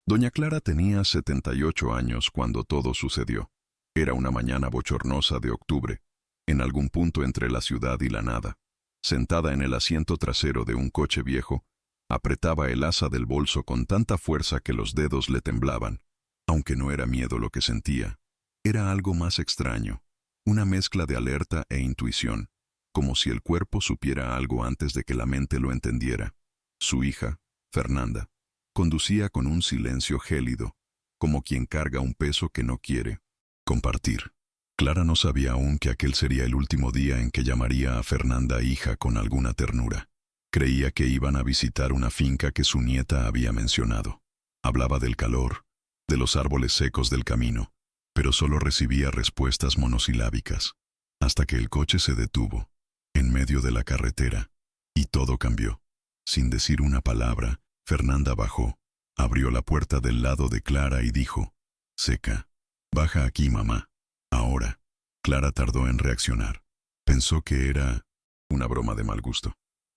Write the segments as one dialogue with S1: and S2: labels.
S1: Doña Clara tenía 78 años cuando todo sucedió. Era una mañana bochornosa de octubre, en algún punto entre la ciudad y la nada. Sentada en el asiento trasero de un coche viejo, apretaba el asa del bolso con tanta fuerza que los dedos le temblaban. Aunque no era miedo lo que sentía, era algo más extraño, una mezcla de alerta e intuición, como si el cuerpo supiera algo antes de que la mente lo entendiera. Su hija, Fernanda, conducía con un silencio gélido, como quien carga un peso que no quiere compartir. Clara no sabía aún que aquel sería el último día en que llamaría a Fernanda hija con alguna ternura. Creía que iban a visitar una finca que su nieta había mencionado. Hablaba del calor, de los árboles secos del camino, pero solo recibía respuestas monosilábicas, hasta que el coche se detuvo, en medio de la carretera, y todo cambió. Sin decir una palabra, Fernanda bajó, abrió la puerta del lado de Clara y dijo: «Seca, baja aquí, mamá». Ahora, Clara tardó en reaccionar. Pensó que era una broma de mal gusto.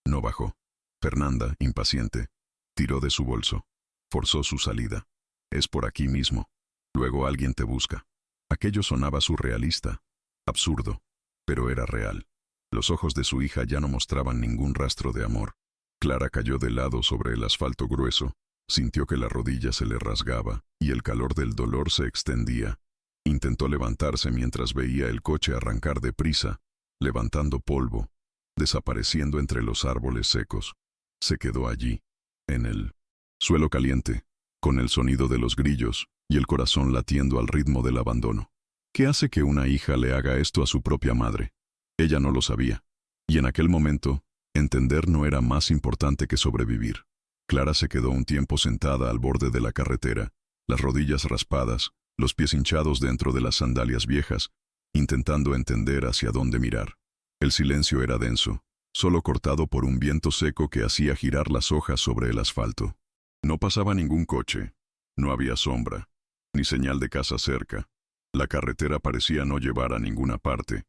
S1: No bajó. Fernanda, impaciente, tiró de su bolso. Forzó su salida. «Es por aquí mismo. Luego alguien te busca». Aquello sonaba surrealista, absurdo, pero era real. Los ojos de su hija ya no mostraban ningún rastro de amor. Clara cayó de lado sobre el asfalto grueso, sintió que la rodilla se le rasgaba y el calor del dolor se extendía. Intentó levantarse mientras veía el coche arrancar deprisa, levantando polvo, desapareciendo entre los árboles secos. Se quedó allí, en el suelo caliente, con el sonido de los grillos y el corazón latiendo al ritmo del abandono. ¿Qué hace que una hija le haga esto a su propia madre? Ella no lo sabía, y en aquel momento, entender no era más importante que sobrevivir. Clara se quedó un tiempo sentada al borde de la carretera, las rodillas raspadas, los pies hinchados dentro de las sandalias viejas, intentando entender hacia dónde mirar. El silencio era denso, solo cortado por un viento seco que hacía girar las hojas sobre el asfalto. No pasaba ningún coche, no había sombra, ni señal de casa cerca. La carretera parecía no llevar a ninguna parte.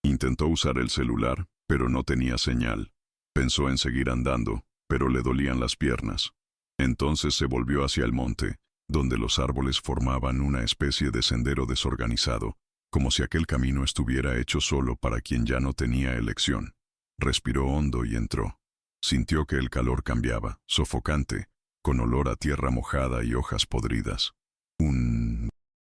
S1: Intentó usar el celular, pero no tenía señal. Pensó en seguir andando, pero le dolían las piernas. Entonces se volvió hacia el monte, donde los árboles formaban una especie de sendero desorganizado, como si aquel camino estuviera hecho solo para quien ya no tenía elección. Respiró hondo y entró. Sintió que el calor cambiaba, sofocante, con olor a tierra mojada y hojas podridas. Un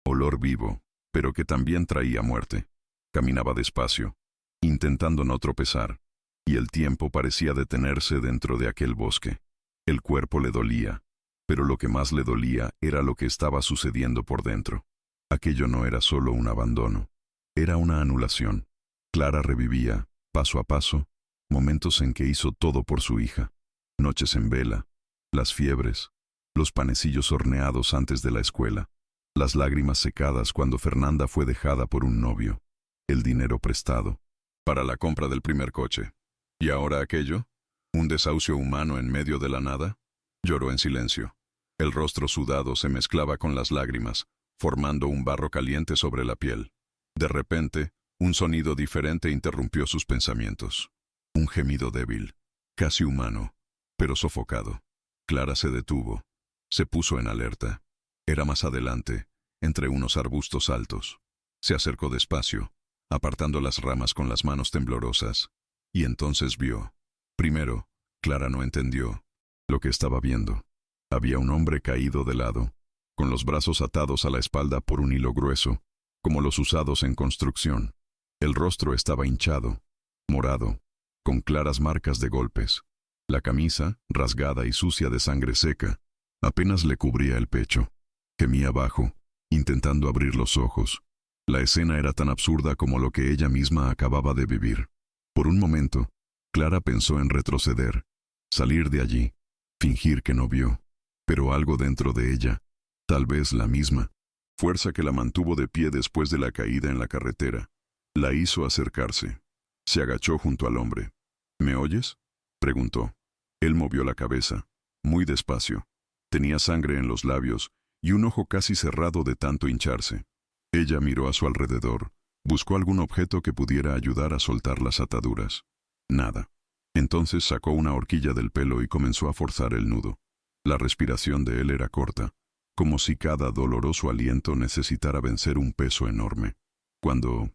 S1: olor vivo, pero que también traía muerte. Caminaba despacio, intentando no tropezar, y el tiempo parecía detenerse dentro de aquel bosque. El cuerpo le dolía, pero lo que más le dolía era lo que estaba sucediendo por dentro. Aquello no era solo un abandono, era una anulación. Clara revivía, paso a paso, momentos en que hizo todo por su hija. Noches en vela, las fiebres, los panecillos horneados antes de la escuela, las lágrimas secadas cuando Fernanda fue dejada por un novio, el dinero prestado para la compra del primer coche. ¿Y ahora aquello? ¿Un desahucio humano en medio de la nada? Lloró en silencio. El rostro sudado se mezclaba con las lágrimas, formando un barro caliente sobre la piel. De repente, un sonido diferente interrumpió sus pensamientos. Un gemido débil, casi humano, pero sofocado. Clara se detuvo. Se puso en alerta. Era más adelante, entre unos arbustos altos. Se acercó despacio, apartando las ramas con las manos temblorosas. Y entonces vio. Primero, Clara no entendió lo que estaba viendo. Había un hombre caído de lado, con los brazos atados a la espalda por un hilo grueso, como los usados en construcción. El rostro estaba hinchado, morado, con claras marcas de golpes. La camisa, rasgada y sucia de sangre seca, apenas le cubría el pecho. Gemía bajo, intentando abrir los ojos. La escena era tan absurda como lo que ella misma acababa de vivir. Por un momento, Clara pensó en retroceder, salir de allí, fingir que no vio. Pero algo dentro de ella, tal vez la misma fuerza que la mantuvo de pie después de la caída en la carretera, la hizo acercarse. Se agachó junto al hombre. «¿Me oyes?», preguntó. Él movió la cabeza, muy despacio. Tenía sangre en los labios y un ojo casi cerrado de tanto hincharse. Ella miró a su alrededor, buscó algún objeto que pudiera ayudar a soltar las ataduras. Nada. Entonces sacó una horquilla del pelo y comenzó a forzar el nudo. La respiración de él era corta, como si cada doloroso aliento necesitara vencer un peso enorme. Cuando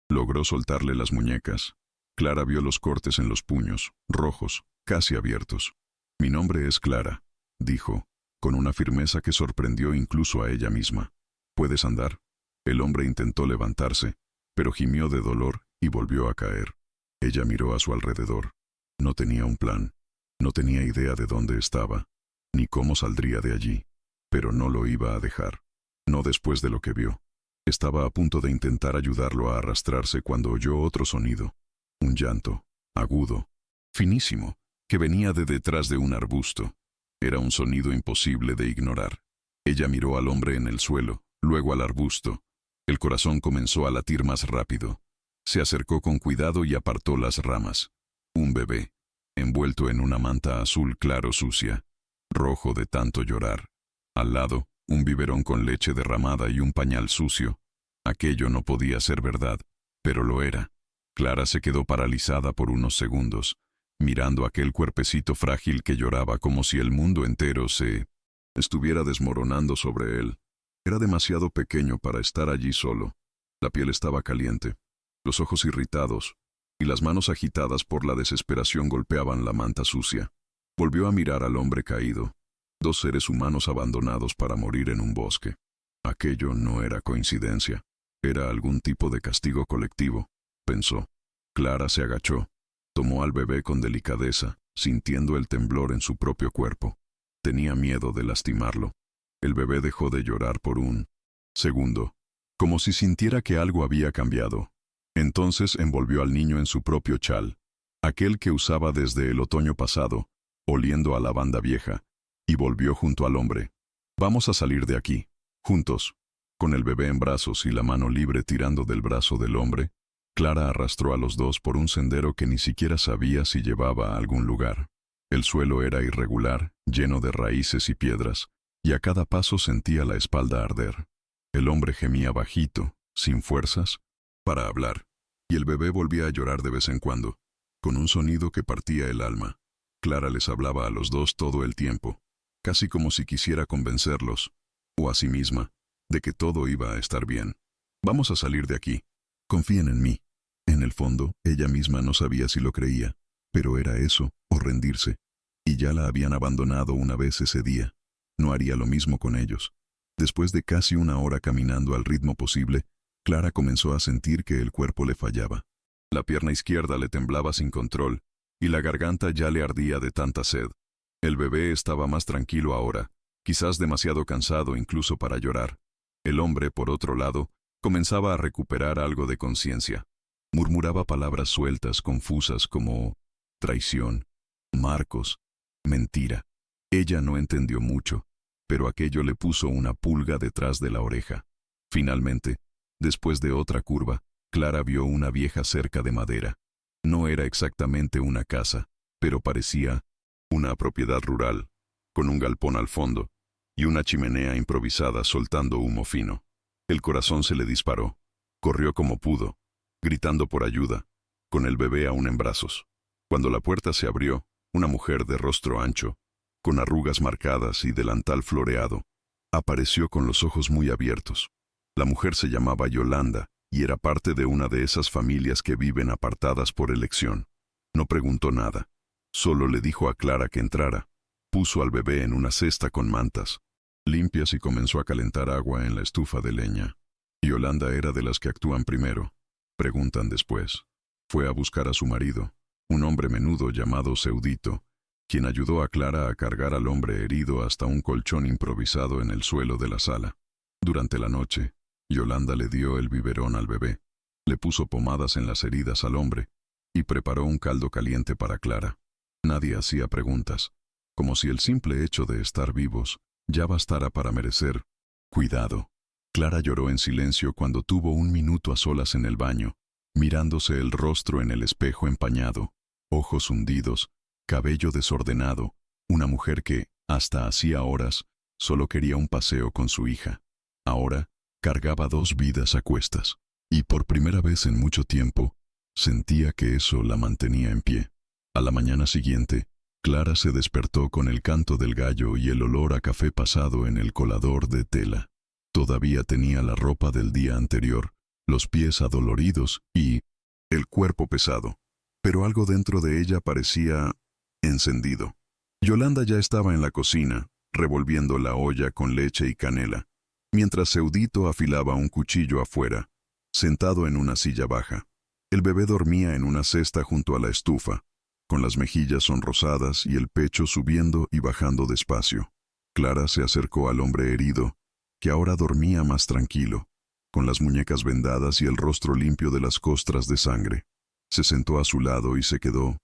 S1: logró soltarle las muñecas, Clara vio los cortes en los puños, rojos, casi abiertos. «Mi nombre es Clara», dijo, con una firmeza que sorprendió incluso a ella misma. «¿Puedes andar?». El hombre intentó levantarse, pero gimió de dolor y volvió a caer. Ella miró a su alrededor. No tenía un plan. No tenía idea de dónde estaba, ni cómo saldría de allí. Pero no lo iba a dejar. No después de lo que vio. Estaba a punto de intentar ayudarlo a arrastrarse cuando oyó otro sonido. Un llanto, agudo, finísimo, que venía de detrás de un arbusto. Era un sonido imposible de ignorar. Ella miró al hombre en el suelo, luego al arbusto. El corazón comenzó a latir más rápido. Se acercó con cuidado y apartó las ramas. Un bebé, envuelto en una manta azul claro sucia, rojo de tanto llorar. Al lado, un biberón con leche derramada y un pañal sucio. Aquello no podía ser verdad, pero lo era. Clara se quedó paralizada por unos segundos, mirando aquel cuerpecito frágil que lloraba como si el mundo entero se estuviera desmoronando sobre él. Era demasiado pequeño para estar allí solo. La piel estaba caliente, los ojos irritados, y las manos agitadas por la desesperación golpeaban la manta sucia. Volvió a mirar al hombre caído. 2 seres humanos abandonados para morir en un bosque. Aquello no era coincidencia. Era algún tipo de castigo colectivo, pensó. Clara se agachó. Tomó al bebé con delicadeza, sintiendo el temblor en su propio cuerpo. Tenía miedo de lastimarlo. El bebé dejó de llorar por un segundo, como si sintiera que algo había cambiado. Entonces envolvió al niño en su propio chal, aquel que usaba desde el otoño pasado, oliendo a lavanda vieja, y volvió junto al hombre. «Vamos a salir de aquí, juntos». Con el bebé en brazos y la mano libre tirando del brazo del hombre, Clara arrastró a los dos por un sendero que ni siquiera sabía si llevaba a algún lugar. El suelo era irregular, lleno de raíces y piedras, y a cada paso sentía la espalda arder. El hombre gemía bajito, sin fuerzas, para hablar, y el bebé volvía a llorar de vez en cuando, con un sonido que partía el alma. Clara les hablaba a los dos todo el tiempo, casi como si quisiera convencerlos, o a sí misma, de que todo iba a estar bien. «Vamos a salir de aquí. Confíen en mí». En el fondo, ella misma no sabía si lo creía, pero era eso, o rendirse. Y ya la habían abandonado una vez ese día. No haría lo mismo con ellos. Después de casi 1 hora caminando al ritmo posible, Clara comenzó a sentir que el cuerpo le fallaba. La pierna izquierda le temblaba sin control, y la garganta ya le ardía de tanta sed. El bebé estaba más tranquilo ahora, quizás demasiado cansado incluso para llorar. El hombre, por otro lado, comenzaba a recuperar algo de conciencia. Murmuraba palabras sueltas, confusas como traición, Marcos, mentira. Ella no entendió mucho, pero aquello le puso una pulga detrás de la oreja. Finalmente, después de otra curva, Clara vio una vieja cerca de madera. No era exactamente una casa, pero parecía una propiedad rural, con un galpón al fondo y una chimenea improvisada soltando humo fino. El corazón se le disparó. Corrió como pudo, gritando por ayuda, con el bebé aún en brazos. Cuando la puerta se abrió, una mujer de rostro ancho, con arrugas marcadas y delantal floreado, apareció con los ojos muy abiertos. La mujer se llamaba Yolanda y era parte de una de esas familias que viven apartadas por elección. No preguntó nada, solo le dijo a Clara que entrara. Puso al bebé en una cesta con mantas limpias y comenzó a calentar agua en la estufa de leña. Yolanda era de las que actúan primero, preguntan después. Fue a buscar a su marido, un hombre menudo llamado Seudito, quien ayudó a Clara a cargar al hombre herido hasta un colchón improvisado en el suelo de la sala. Durante la noche, Yolanda le dio el biberón al bebé, le puso pomadas en las heridas al hombre y preparó un caldo caliente para Clara. Nadie hacía preguntas, como si el simple hecho de estar vivos ya bastara para merecer cuidado. Clara lloró en silencio cuando tuvo un minuto a solas en el baño, mirándose el rostro en el espejo empañado, ojos hundidos, cabello desordenado, una mujer que, hasta hacía horas, solo quería un paseo con su hija. Ahora, cargaba 2 vidas a cuestas, y por primera vez en mucho tiempo, sentía que eso la mantenía en pie. A la mañana siguiente, Clara se despertó con el canto del gallo y el olor a café pasado en el colador de tela. Todavía tenía la ropa del día anterior, los pies adoloridos y el cuerpo pesado, pero algo dentro de ella parecía encendido. Yolanda ya estaba en la cocina, revolviendo la olla con leche y canela, mientras Eudito afilaba un cuchillo afuera, sentado en una silla baja. El bebé dormía en una cesta junto a la estufa, con las mejillas sonrosadas y el pecho subiendo y bajando despacio. Clara se acercó al hombre herido, que ahora dormía más tranquilo, con las muñecas vendadas y el rostro limpio de las costras de sangre. Se sentó a su lado y se quedó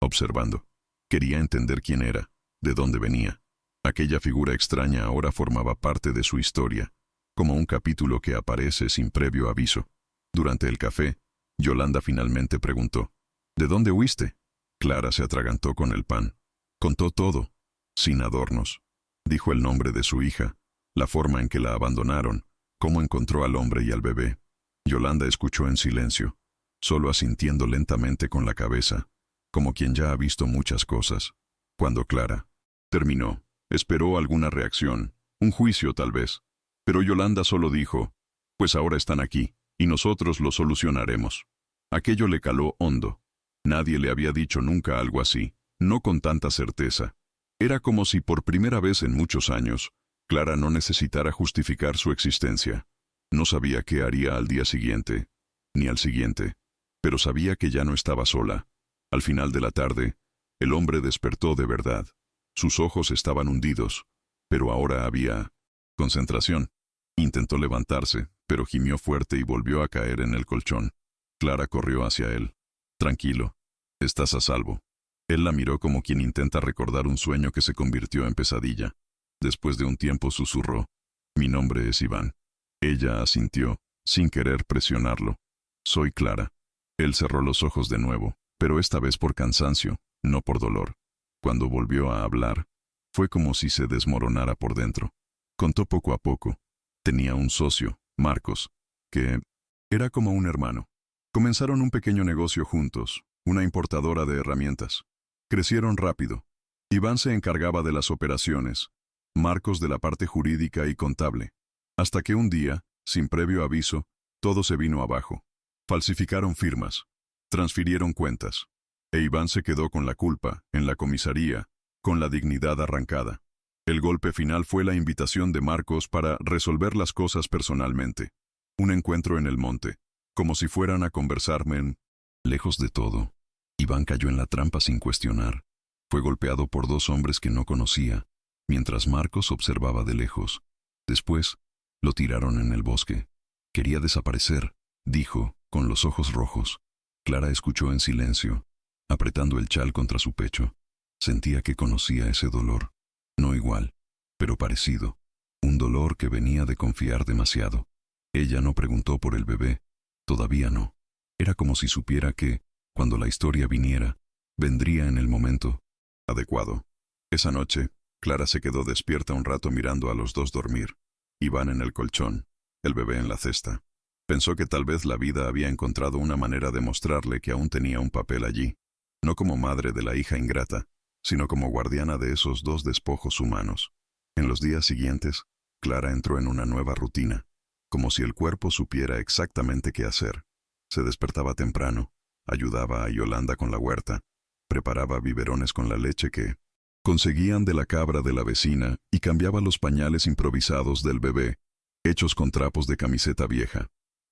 S1: observando. Quería entender quién era, de dónde venía. Aquella figura extraña ahora formaba parte de su historia, como un capítulo que aparece sin previo aviso. Durante el café, Yolanda finalmente preguntó, ¿de dónde huiste? Clara se atragantó con el pan. Contó todo, sin adornos. Dijo el nombre de su hija, la forma en que la abandonaron, cómo encontró al hombre y al bebé. Yolanda escuchó en silencio, solo asintiendo lentamente con la cabeza, como quien ya ha visto muchas cosas. Cuando Clara terminó, esperó alguna reacción, un juicio tal vez. Pero Yolanda solo dijo, pues ahora están aquí, y nosotros lo solucionaremos. Aquello le caló hondo. Nadie le había dicho nunca algo así, no con tanta certeza. Era como si por primera vez en muchos años, Clara no necesitara justificar su existencia. No sabía qué haría al día siguiente, ni al siguiente, pero sabía que ya no estaba sola. Al final de la tarde, el hombre despertó de verdad. Sus ojos estaban hundidos, pero ahora había concentración. Intentó levantarse, pero gimió fuerte y volvió a caer en el colchón. Clara corrió hacia él. Tranquilo, estás a salvo. Él la miró como quien intenta recordar un sueño que se convirtió en pesadilla. Después de un tiempo susurró, mi nombre es Iván. Ella asintió, sin querer presionarlo. Soy Clara. Él cerró los ojos de nuevo, pero esta vez por cansancio, no por dolor. Cuando volvió a hablar, fue como si se desmoronara por dentro. Contó poco a poco. Tenía un socio, Marcos, que era como un hermano. Comenzaron un pequeño negocio juntos, una importadora de herramientas. Crecieron rápido. Iván se encargaba de las operaciones, Marcos de la parte jurídica y contable. Hasta que un día, sin previo aviso, todo se vino abajo. Falsificaron firmas, transfirieron cuentas, e Iván se quedó con la culpa, en la comisaría, con la dignidad arrancada. El golpe final fue la invitación de Marcos para resolver las cosas personalmente. Un encuentro en el monte, como si fueran a conversarme. Lejos de todo, Iván cayó en la trampa sin cuestionar. Fue golpeado por dos hombres que no conocía, mientras Marcos observaba de lejos. Después, lo tiraron en el bosque. Quería desaparecer, dijo, con los ojos rojos. Clara escuchó en silencio, apretando el chal contra su pecho. Sentía que conocía ese dolor. No igual, pero parecido. Un dolor que venía de confiar demasiado. Ella no preguntó por el bebé. Todavía no. Era como si supiera que, cuando la historia viniera, vendría en el momento adecuado. Esa noche, Clara se quedó despierta un rato mirando a los dos dormir. Iván en el colchón, el bebé en la cesta. Pensó que tal vez la vida había encontrado una manera de mostrarle que aún tenía un papel allí, no como madre de la hija ingrata, sino como guardiana de esos dos despojos humanos. En los días siguientes, Clara entró en una nueva rutina, como si el cuerpo supiera exactamente qué hacer. Se despertaba temprano, ayudaba a Yolanda con la huerta, preparaba biberones con la leche que conseguían de la cabra de la vecina y cambiaba los pañales improvisados del bebé, hechos con trapos de camiseta vieja.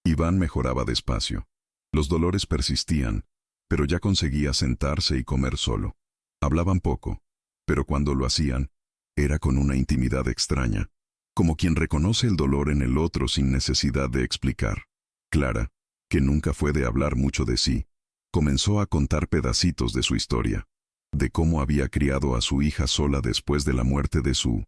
S1: Iván mejoraba despacio. Los dolores persistían, pero ya conseguía sentarse y comer solo. Hablaban poco, pero cuando lo hacían, era con una intimidad extraña, como quien reconoce el dolor en el otro sin necesidad de explicar. Clara, que nunca fue de hablar mucho de sí, comenzó a contar pedacitos de su historia, de cómo había criado a su hija sola después de la muerte de su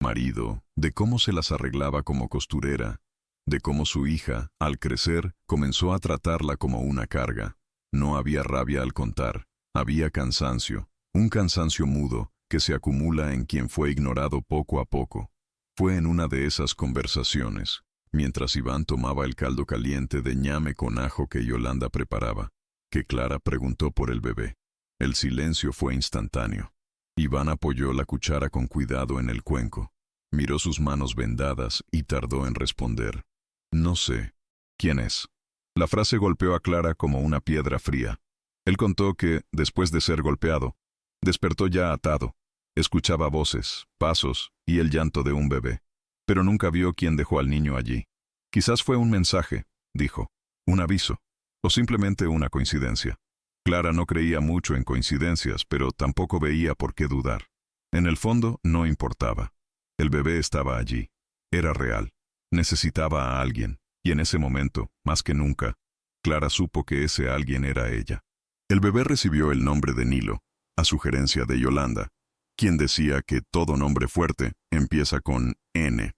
S1: marido, de cómo se las arreglaba como costurera, de cómo su hija, al crecer, comenzó a tratarla como una carga. No había rabia al contar, había cansancio, un cansancio mudo que se acumula en quien fue ignorado poco a poco. Fue en una de esas conversaciones, mientras Iván tomaba el caldo caliente de ñame con ajo que Yolanda preparaba, que Clara preguntó por el bebé. El silencio fue instantáneo. Iván apoyó la cuchara con cuidado en el cuenco. Miró sus manos vendadas y tardó en responder. No sé. ¿Quién es? La frase golpeó a Clara como una piedra fría. Él contó que, después de ser golpeado, despertó ya atado. Escuchaba voces, pasos y el llanto de un bebé. Pero nunca vio quién dejó al niño allí. Quizás fue un mensaje, dijo, un aviso, o simplemente una coincidencia. Clara no creía mucho en coincidencias, pero tampoco veía por qué dudar. En el fondo, no importaba. El bebé estaba allí. Era real. Necesitaba a alguien, y en ese momento, más que nunca, Clara supo que ese alguien era ella. El bebé recibió el nombre de Nilo, a sugerencia de Yolanda, quien decía que todo nombre fuerte empieza con N.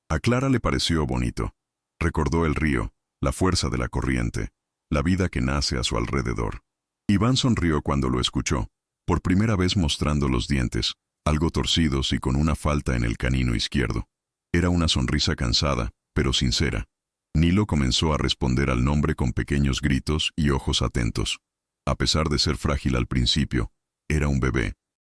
S1: A Clara le pareció bonito. Recordó el río, la fuerza de la corriente, la vida que nace a su alrededor. Iván sonrió cuando lo escuchó, por primera vez mostrando los dientes, algo torcidos y con una falta en el canino izquierdo. Era una sonrisa cansada, pero sincera. Nilo comenzó a responder al nombre con pequeños gritos y ojos atentos. A pesar de ser frágil al principio, era un bebé.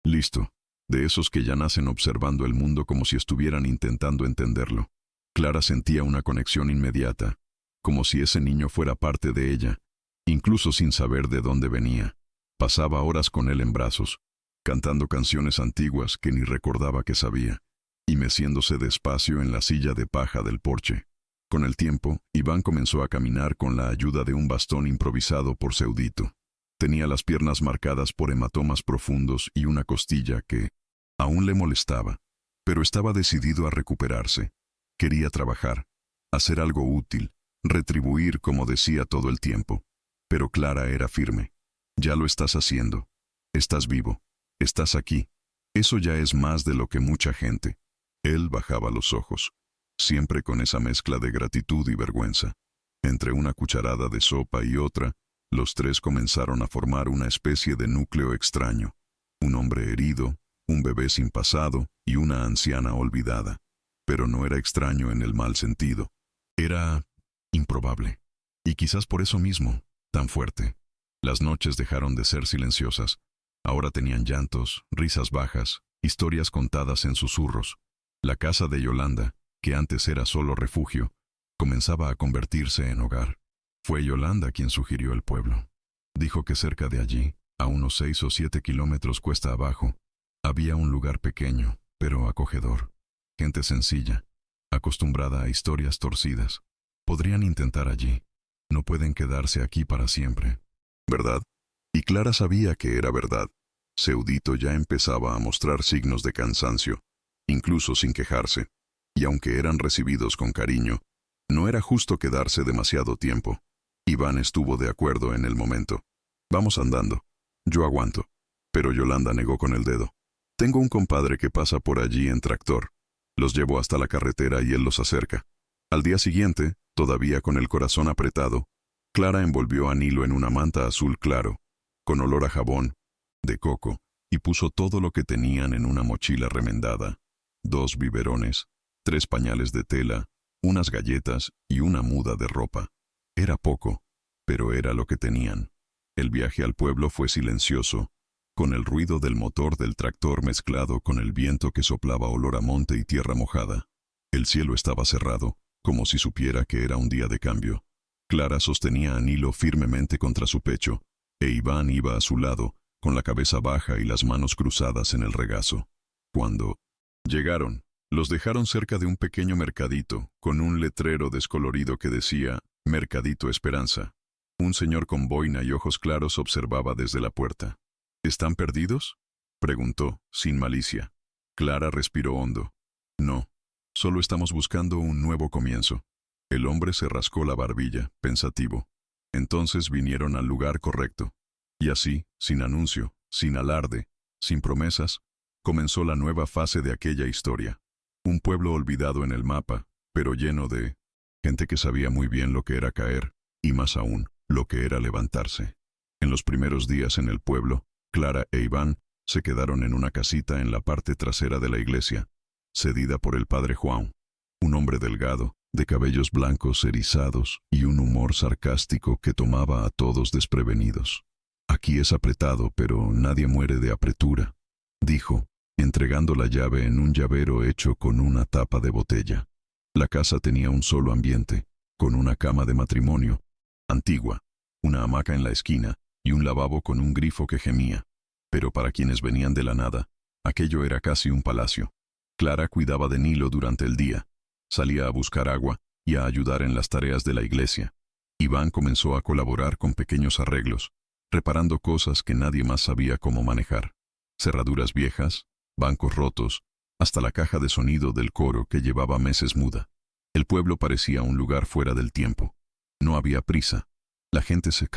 S1: Listo. De esos que ya nacen observando el mundo como si estuvieran intentando entenderlo. Clara sentía una conexión inmediata, como si ese niño fuera parte de ella, incluso sin saber de dónde venía. Pasaba horas con él en brazos, cantando canciones antiguas que ni recordaba que sabía, y meciéndose despacio en la silla de paja del porche. Con el tiempo, Iván comenzó a caminar con la ayuda de un bastón improvisado por Seudito. Tenía las piernas marcadas por hematomas profundos y una costilla que aún le molestaba, pero estaba decidido a recuperarse. Quería trabajar, hacer algo útil, retribuir como decía todo el tiempo. Pero Clara era firme. Ya lo estás haciendo. Estás vivo. Estás aquí. Eso ya es más de lo que mucha gente. Él bajaba los ojos, siempre con esa mezcla de gratitud y vergüenza. Entre una cucharada de sopa y otra, los tres comenzaron a formar una especie de núcleo extraño. Un hombre herido, un bebé sin pasado y una anciana olvidada. Pero no era extraño en el mal sentido. Era improbable. Y quizás por eso mismo, tan fuerte. Las noches dejaron de ser silenciosas. Ahora tenían llantos, risas bajas, historias contadas en susurros. La casa de Yolanda, que antes era solo refugio, comenzaba a convertirse en hogar. Fue Yolanda quien sugirió el pueblo. Dijo que cerca de allí, a unos 6 o 7 kilómetros cuesta abajo, había un lugar pequeño, pero acogedor. Gente sencilla, acostumbrada a historias torcidas. Podrían intentar allí. No pueden quedarse aquí para siempre. ¿Verdad? Y Clara sabía que era verdad. Seudito ya empezaba a mostrar signos de cansancio, incluso sin quejarse. Y aunque eran recibidos con cariño, no era justo quedarse demasiado tiempo. Iván estuvo de acuerdo en el momento. Vamos andando. Yo aguanto. Pero Yolanda negó con el dedo. Tengo un compadre que pasa por allí en tractor. Los llevo hasta la carretera y él los acerca. Al día siguiente, todavía con el corazón apretado, Clara envolvió a Nilo en una manta azul claro, con olor a jabón, de coco, y puso todo lo que tenían en una mochila remendada. 2 biberones, 3 pañales de tela, unas galletas y una muda de ropa. Era poco, pero era lo que tenían. El viaje al pueblo fue silencioso, con el ruido del motor del tractor mezclado con el viento que soplaba olor a monte y tierra mojada. El cielo estaba cerrado, como si supiera que era un día de cambio. Clara sostenía a Nilo firmemente contra su pecho, e Iván iba a su lado, con la cabeza baja y las manos cruzadas en el regazo. Cuando llegaron, los dejaron cerca de un pequeño mercadito, con un letrero descolorido que decía «Mercadito Esperanza». Un señor con boina y ojos claros observaba desde la puerta. «¿Están perdidos?», preguntó, sin malicia. Clara respiró hondo. «No, solo estamos buscando un nuevo comienzo». El hombre se rascó la barbilla, pensativo. Entonces vinieron al lugar correcto. Y así, sin anuncio, sin alarde, sin promesas, comenzó la nueva fase de aquella historia. Un pueblo olvidado en el mapa, pero lleno de gente que sabía muy bien lo que era caer, y más aún, lo que era levantarse. En los primeros días en el pueblo, Clara e Iván se quedaron en una casita en la parte trasera de la iglesia, cedida por el padre Juan, un hombre delgado, de cabellos blancos erizados y un humor sarcástico que tomaba a todos desprevenidos. Aquí es apretado, pero nadie muere de apretura. dijo, entregando la llave en un llavero hecho con una tapa de botella. La casa tenía un solo ambiente, con una cama de matrimonio, antigua, una hamaca en la esquina y un lavabo con un grifo que gemía. Pero para quienes venían de la nada, aquello era casi un palacio. Clara cuidaba de Nilo durante el día, salía a buscar agua y a ayudar en las tareas de la iglesia. Iván comenzó a colaborar con pequeños arreglos, reparando cosas que nadie más sabía cómo manejar. Cerraduras viejas, bancos rotos, hasta la caja de sonido del coro que llevaba meses muda. El pueblo parecía un lugar fuera del tiempo. No había prisa. La gente se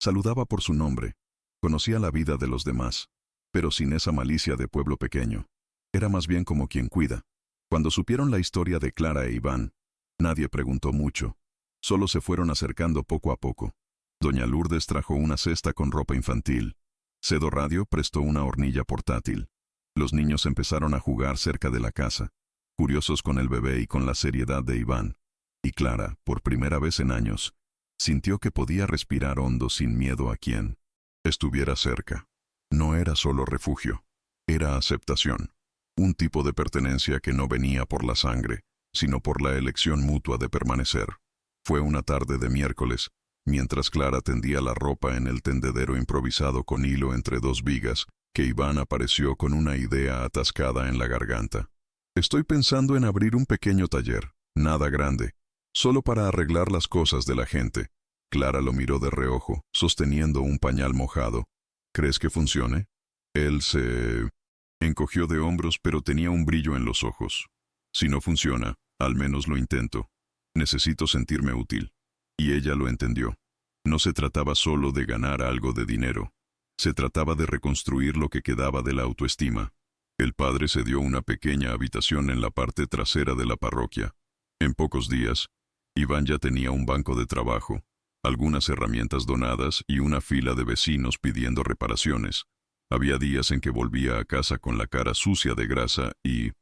S1: saludaba por su nombre, conocía la vida de los demás, pero sin esa malicia de pueblo pequeño. Era más bien como quien cuida. Cuando supieron la historia de Clara e Iván, nadie preguntó mucho. Solo se fueron acercando poco a poco. Doña Lourdes trajo una cesta con ropa infantil. Cedo Radio prestó una hornilla portátil. Los niños empezaron a jugar cerca de la casa, curiosos con el bebé y con la seriedad de Iván. Y Clara, por primera vez en años, sintió que podía respirar hondo sin miedo a quien estuviera cerca. No era solo refugio, era aceptación. Un tipo de pertenencia que no venía por la sangre, sino por la elección mutua de permanecer. Fue una tarde de miércoles, mientras Clara tendía la ropa en el tendedero improvisado con hilo entre dos vigas, que Iván apareció con una idea atascada en la garganta. Estoy pensando en abrir un pequeño taller, nada grande, solo para arreglar las cosas de la gente. Clara lo miró de reojo, sosteniendo un pañal mojado. ¿Crees que funcione? Él se encogió de hombros, pero tenía un brillo en los ojos. Si no funciona, al menos lo intento. Necesito sentirme útil. Y ella lo entendió. No se trataba solo de ganar algo de dinero. Se trataba de reconstruir lo que quedaba de la autoestima. El padre se dio una pequeña habitación en la parte trasera de la parroquia. En pocos días, Iván ya tenía un banco de trabajo, algunas herramientas donadas y una fila de vecinos pidiendo reparaciones. Había días en que volvía a casa con la cara sucia de grasa y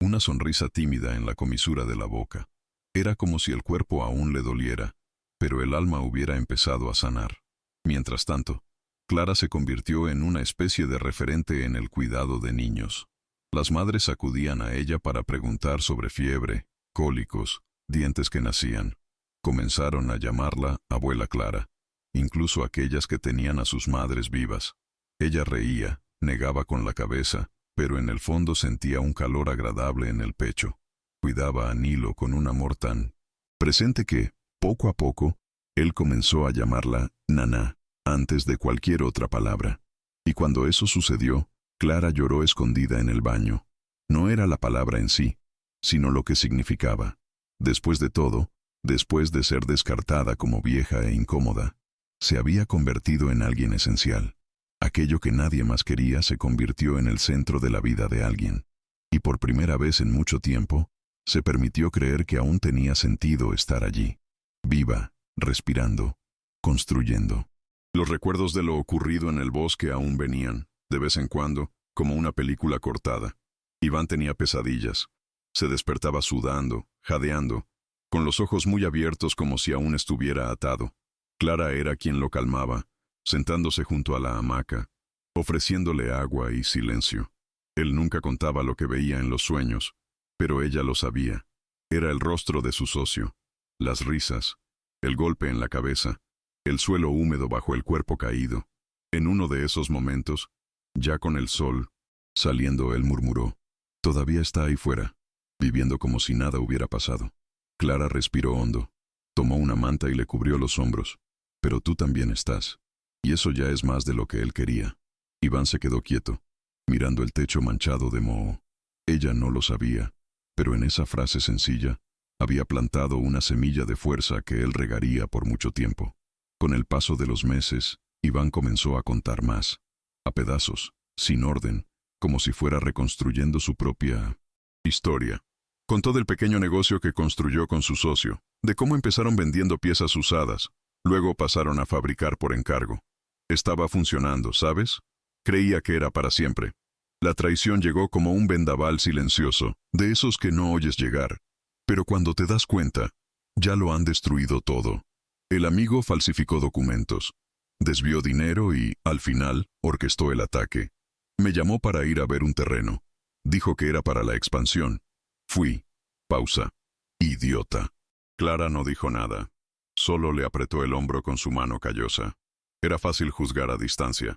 S1: una sonrisa tímida en la comisura de la boca. Era como si el cuerpo aún le doliera, pero el alma hubiera empezado a sanar. Mientras tanto, Clara se convirtió en una especie de referente en el cuidado de niños. Las madres acudían a ella para preguntar sobre fiebre, cólicos, dientes que nacían. Comenzaron a llamarla Abuela Clara, incluso aquellas que tenían a sus madres vivas. Ella reía, negaba con la cabeza, pero en el fondo sentía un calor agradable en el pecho. Cuidaba a Nilo con un amor tan presente que, poco a poco, él comenzó a llamarla Naná, antes de cualquier otra palabra. Y cuando eso sucedió, Clara lloró escondida en el baño. No era la palabra en sí, sino lo que significaba. Después de todo, después de ser descartada como vieja e incómoda, se había convertido en alguien esencial. Aquello que nadie más quería se convirtió en el centro de la vida de alguien. Y por primera vez en mucho tiempo, se permitió creer que aún tenía sentido estar allí, viva, respirando, construyendo. Los recuerdos de lo ocurrido en el bosque aún venían, de vez en cuando, como una película cortada. Iván tenía pesadillas. Se despertaba sudando, jadeando, con los ojos muy abiertos como si aún estuviera atado. Clara era quien lo calmaba, sentándose junto a la hamaca, ofreciéndole agua y silencio. Él nunca contaba lo que veía en los sueños, pero ella lo sabía. Era el rostro de su socio, las risas, el golpe en la cabeza, el suelo húmedo bajo el cuerpo caído. En uno de esos momentos, ya con el sol saliendo, él murmuró: «Todavía está ahí fuera», viviendo como si nada hubiera pasado. Clara respiró hondo, tomó una manta y le cubrió los hombros. «Pero tú también estás». Y eso ya es más de lo que él quería. Iván se quedó quieto, mirando el techo manchado de moho. Ella no lo sabía, pero en esa frase sencilla, había plantado una semilla de fuerza que él regaría por mucho tiempo. Con el paso de los meses, Iván comenzó a contar más, a pedazos, sin orden, como si fuera reconstruyendo su propia historia. Contó del pequeño negocio que construyó con su socio, de cómo empezaron vendiendo piezas usadas, luego pasaron a fabricar por encargo. Estaba funcionando, ¿sabes? Creía que era para siempre. La traición llegó como un vendaval silencioso, de esos que no oyes llegar. Pero cuando te das cuenta, ya lo han destruido todo. El amigo falsificó documentos, desvió dinero y, al final, orquestó el ataque. Me llamó para ir a ver un terreno. Dijo que era para la expansión. Fui. Pausa. Idiota. Clara no dijo nada. Solo le apretó el hombro con su mano callosa. Era fácil juzgar a distancia.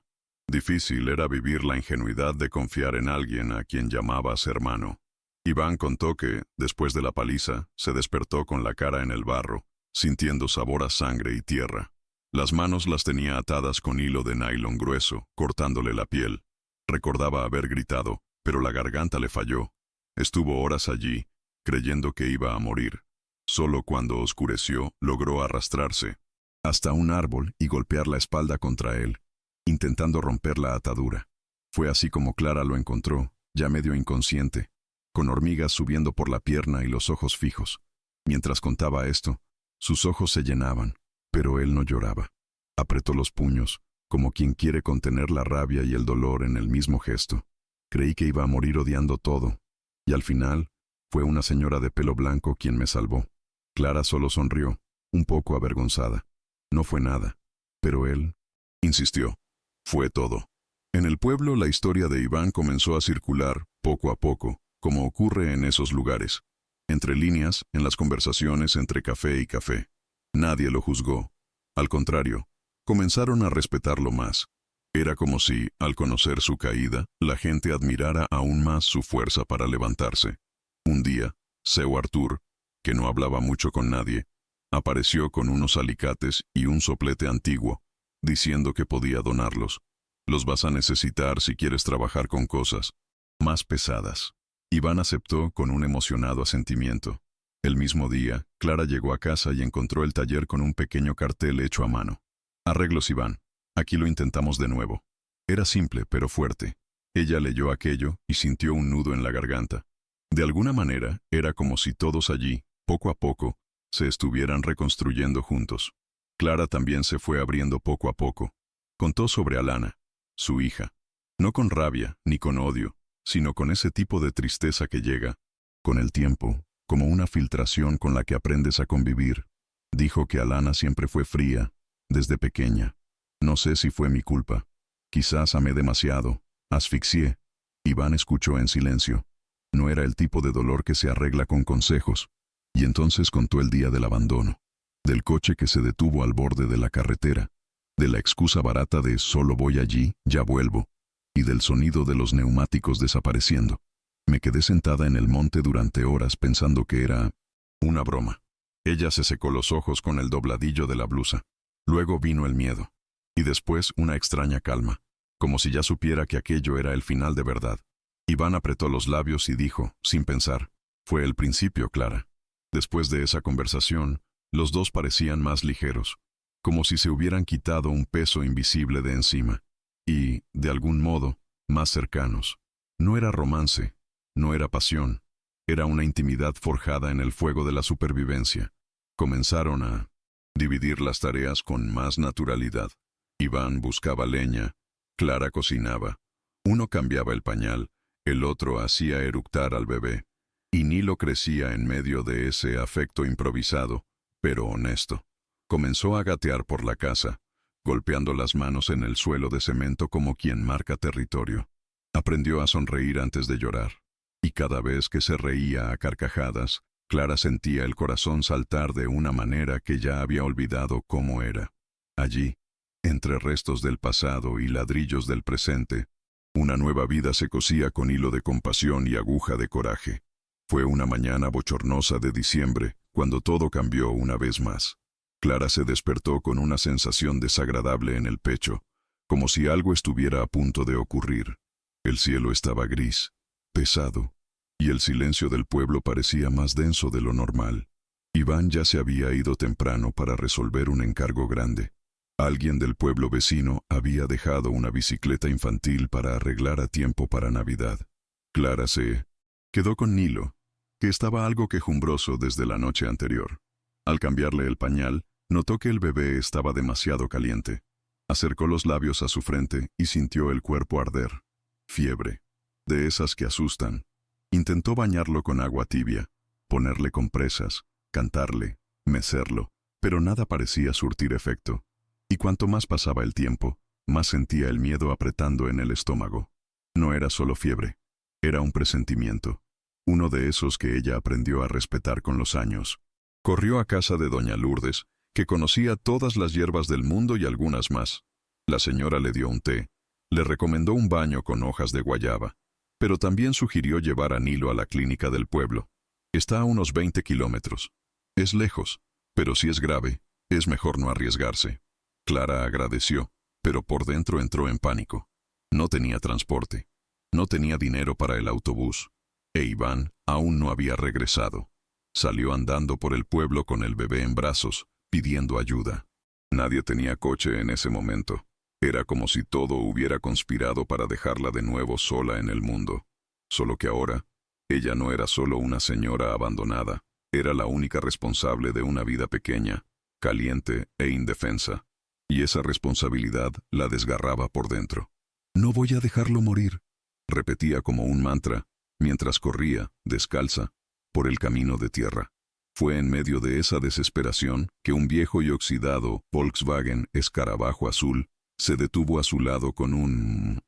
S1: Difícil era vivir la ingenuidad de confiar en alguien a quien llamabas hermano. Iván contó que, después de la paliza, se despertó con la cara en el barro, sintiendo sabor a sangre y tierra. Las manos las tenía atadas con hilo de nylon grueso, cortándole la piel. Recordaba haber gritado, pero la garganta le falló. Estuvo horas allí, creyendo que iba a morir. Solo cuando oscureció, logró arrastrarse hasta un árbol y golpear la espalda contra él, intentando romper la atadura. Fue así como Clara lo encontró, ya medio inconsciente, con hormigas subiendo por la pierna y los ojos fijos. Mientras contaba esto, sus ojos se llenaban, pero él no lloraba. Apretó los puños, como quien quiere contener la rabia y el dolor en el mismo gesto. Creí que iba a morir odiando todo, y al final, fue una señora de pelo blanco quien me salvó. Clara solo sonrió, un poco avergonzada. No fue nada, pero él insistió. Fue todo. En el pueblo la historia de Iván comenzó a circular, poco a poco, como ocurre en esos lugares. Entre líneas, en las conversaciones entre café y café. Nadie lo juzgó. Al contrario, comenzaron a respetarlo más. Era como si, al conocer su caída, la gente admirara aún más su fuerza para levantarse. Un día, Seu Artur, que no hablaba mucho con nadie, apareció con unos alicates y un soplete antiguo, diciendo que podía donarlos. Los vas a necesitar si quieres trabajar con cosas más pesadas. Iván aceptó con un emocionado asentimiento. El mismo día, Clara llegó a casa y encontró el taller con un pequeño cartel hecho a mano. Arreglos Iván. Aquí lo intentamos de nuevo. Era simple, pero fuerte. Ella leyó aquello y sintió un nudo en la garganta. De alguna manera, era como si todos allí, poco a poco, se estuvieran reconstruyendo juntos. Clara también se fue abriendo poco a poco. Contó sobre Alana, su hija. No con rabia, ni con odio, sino con ese tipo de tristeza que llega, con el tiempo, como una filtración con la que aprendes a convivir. Dijo que Alana siempre fue fría, desde pequeña. No sé si fue mi culpa. Quizás amé demasiado, asfixié. Iván escuchó en silencio. No era el tipo de dolor que se arregla con consejos. Y entonces contó el día del abandono, del coche que se detuvo al borde de la carretera, de la excusa barata de solo voy allí, ya vuelvo, y del sonido de los neumáticos desapareciendo. Me quedé sentada en el monte durante horas pensando que era una broma. Ella se secó los ojos con el dobladillo de la blusa. Luego vino el miedo. Y después una extraña calma, como si ya supiera que aquello era el final de verdad. Iván apretó los labios y dijo, sin pensar, fue el principio, Clara. Después de esa conversación, los dos parecían más ligeros, como si se hubieran quitado un peso invisible de encima, y, de algún modo, más cercanos. No era romance, no era pasión, era una intimidad forjada en el fuego de la supervivencia. Comenzaron a dividir las tareas con más naturalidad. Iván buscaba leña, Clara cocinaba. Uno cambiaba el pañal, el otro hacía eructar al bebé. Y Nilo crecía en medio de ese afecto improvisado, pero honesto. Comenzó a gatear por la casa, golpeando las manos en el suelo de cemento como quien marca territorio. Aprendió a sonreír antes de llorar. Y cada vez que se reía a carcajadas, Clara sentía el corazón saltar de una manera que ya había olvidado cómo era. Allí, entre restos del pasado y ladrillos del presente, una nueva vida se cosía con hilo de compasión y aguja de coraje. Fue una mañana bochornosa de diciembre, cuando todo cambió una vez más. Clara se despertó con una sensación desagradable en el pecho, como si algo estuviera a punto de ocurrir. El cielo estaba gris, pesado, y el silencio del pueblo parecía más denso de lo normal. Iván ya se había ido temprano para resolver un encargo grande. Alguien del pueblo vecino había dejado una bicicleta infantil para arreglar a tiempo para Navidad. Clara se quedó con Nilo, que estaba algo quejumbroso desde la noche anterior. Al cambiarle el pañal, notó que el bebé estaba demasiado caliente. Acercó los labios a su frente y sintió el cuerpo arder. Fiebre, de esas que asustan. Intentó bañarlo con agua tibia, ponerle compresas, cantarle, mecerlo, pero nada parecía surtir efecto. Y cuanto más pasaba el tiempo, más sentía el miedo apretando en el estómago. No era solo fiebre, era un presentimiento, uno de esos que ella aprendió a respetar con los años. Corrió a casa de doña Lourdes, que conocía todas las hierbas del mundo y algunas más. La señora le dio un té, le recomendó un baño con hojas de guayaba, pero también sugirió llevar a Nilo a la clínica del pueblo. Está a unos 20 kilómetros. Es lejos, pero si es grave, es mejor no arriesgarse. Clara agradeció, pero por dentro entró en pánico. No tenía transporte, no tenía dinero para el autobús, e Iván aún no había regresado. Salió andando por el pueblo con el bebé en brazos, pidiendo ayuda. Nadie tenía coche en ese momento. Era como si todo hubiera conspirado para dejarla de nuevo sola en el mundo. Solo que ahora, ella no era solo una señora abandonada, era la única responsable de una vida pequeña, caliente e indefensa. Y esa responsabilidad la desgarraba por dentro. «No voy a dejarlo morir», repetía como un mantra, mientras corría, descalza, por el camino de tierra. Fue en medio de esa desesperación que un viejo y oxidado Volkswagen escarabajo azul se detuvo a su lado con un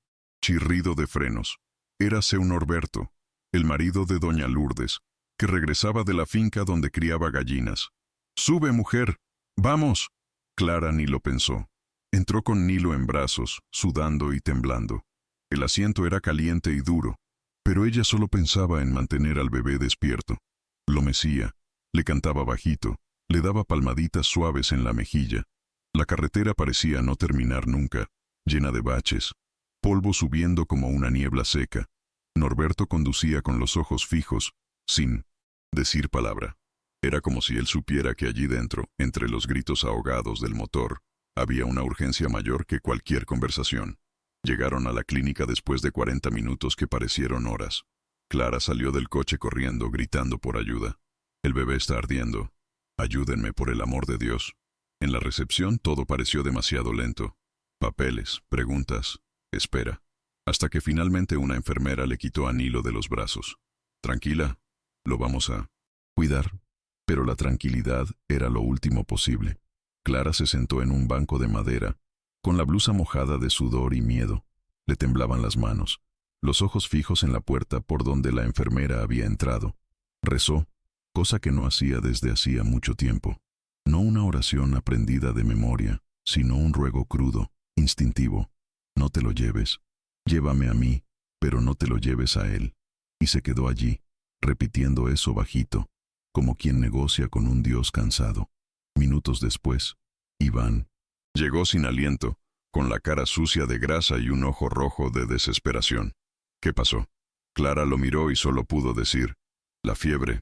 S1: chirrido de frenos. Érase un Norberto, el marido de doña Lourdes, que regresaba de la finca donde criaba gallinas. «¡Sube, mujer! ¡Vamos!». Clara ni lo pensó. Entró con Nilo en brazos, sudando y temblando. El asiento era caliente y duro, pero ella solo pensaba en mantener al bebé despierto. Lo mecía, le cantaba bajito, le daba palmaditas suaves en la mejilla. La carretera parecía no terminar nunca, llena de baches, polvo subiendo como una niebla seca. Norberto conducía con los ojos fijos, sin decir palabra. Era como si él supiera que allí dentro, entre los gritos ahogados del motor, había una urgencia mayor que cualquier conversación. Llegaron a la clínica después de 40 minutos que parecieron horas. Clara salió del coche corriendo, gritando por ayuda. «El bebé está ardiendo. Ayúdenme, por el amor de Dios». En la recepción todo pareció demasiado lento. Papeles, preguntas, espera. Hasta que finalmente una enfermera le quitó a Nilo de los brazos. «Tranquila, lo vamos a cuidar». Pero la tranquilidad era lo último posible. Clara se sentó en un banco de madera, con la blusa mojada de sudor y miedo. Le temblaban las manos, los ojos fijos en la puerta por donde la enfermera había entrado. Rezó, cosa que no hacía desde hacía mucho tiempo. No una oración aprendida de memoria, sino un ruego crudo, instintivo. «No te lo lleves. Llévame a mí, pero no te lo lleves a él». Y se quedó allí, repitiendo eso bajito, como quien negocia con un Dios cansado. Minutos después, Iván llegó sin aliento, con la cara sucia de grasa y un ojo rojo de desesperación. «¿Qué pasó?». Clara lo miró y solo pudo decir: «La fiebre.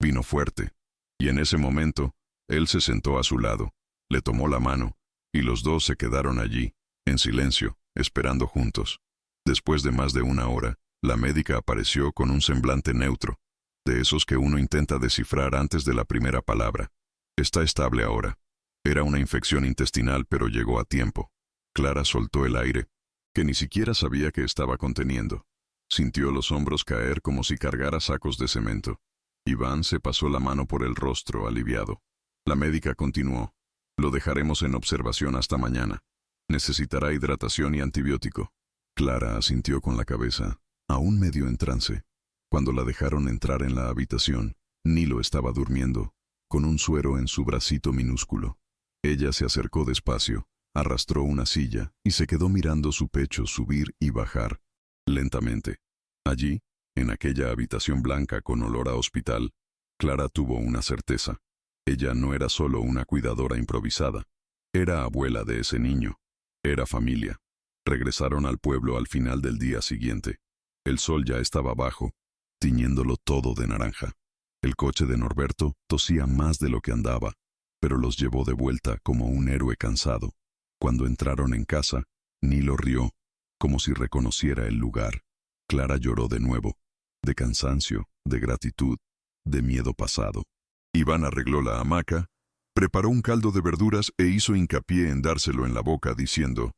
S1: Vino fuerte». Y en ese momento, él se sentó a su lado, le tomó la mano, y los dos se quedaron allí, en silencio, esperando juntos. Después de más de una hora, la médica apareció con un semblante neutro, de esos que uno intenta descifrar antes de la primera palabra. «Está estable ahora». Era una infección intestinal, pero llegó a tiempo. Clara soltó el aire, que ni siquiera sabía que estaba conteniendo. Sintió los hombros caer como si cargara sacos de cemento. Iván se pasó la mano por el rostro, aliviado. La médica continuó: «Lo dejaremos en observación hasta mañana. Necesitará hidratación y antibiótico». Clara asintió con la cabeza, aún medio en trance. Cuando la dejaron entrar en la habitación, Nilo estaba durmiendo, con un suero en su bracito minúsculo. Ella se acercó despacio, arrastró una silla y se quedó mirando su pecho subir y bajar, lentamente. Allí, en aquella habitación blanca con olor a hospital, Clara tuvo una certeza. Ella no era solo una cuidadora improvisada, era abuela de ese niño, era familia. Regresaron al pueblo al final del día siguiente. El sol ya estaba bajo, tiñéndolo todo de naranja. El coche de Norberto tosía más de lo que andaba, pero los llevó de vuelta como un héroe cansado. Cuando entraron en casa, Nilo rió, como si reconociera el lugar. Clara lloró de nuevo, de cansancio, de gratitud, de miedo pasado. Iván arregló la hamaca, preparó un caldo de verduras e hizo hincapié en dárselo en la boca, diciendo: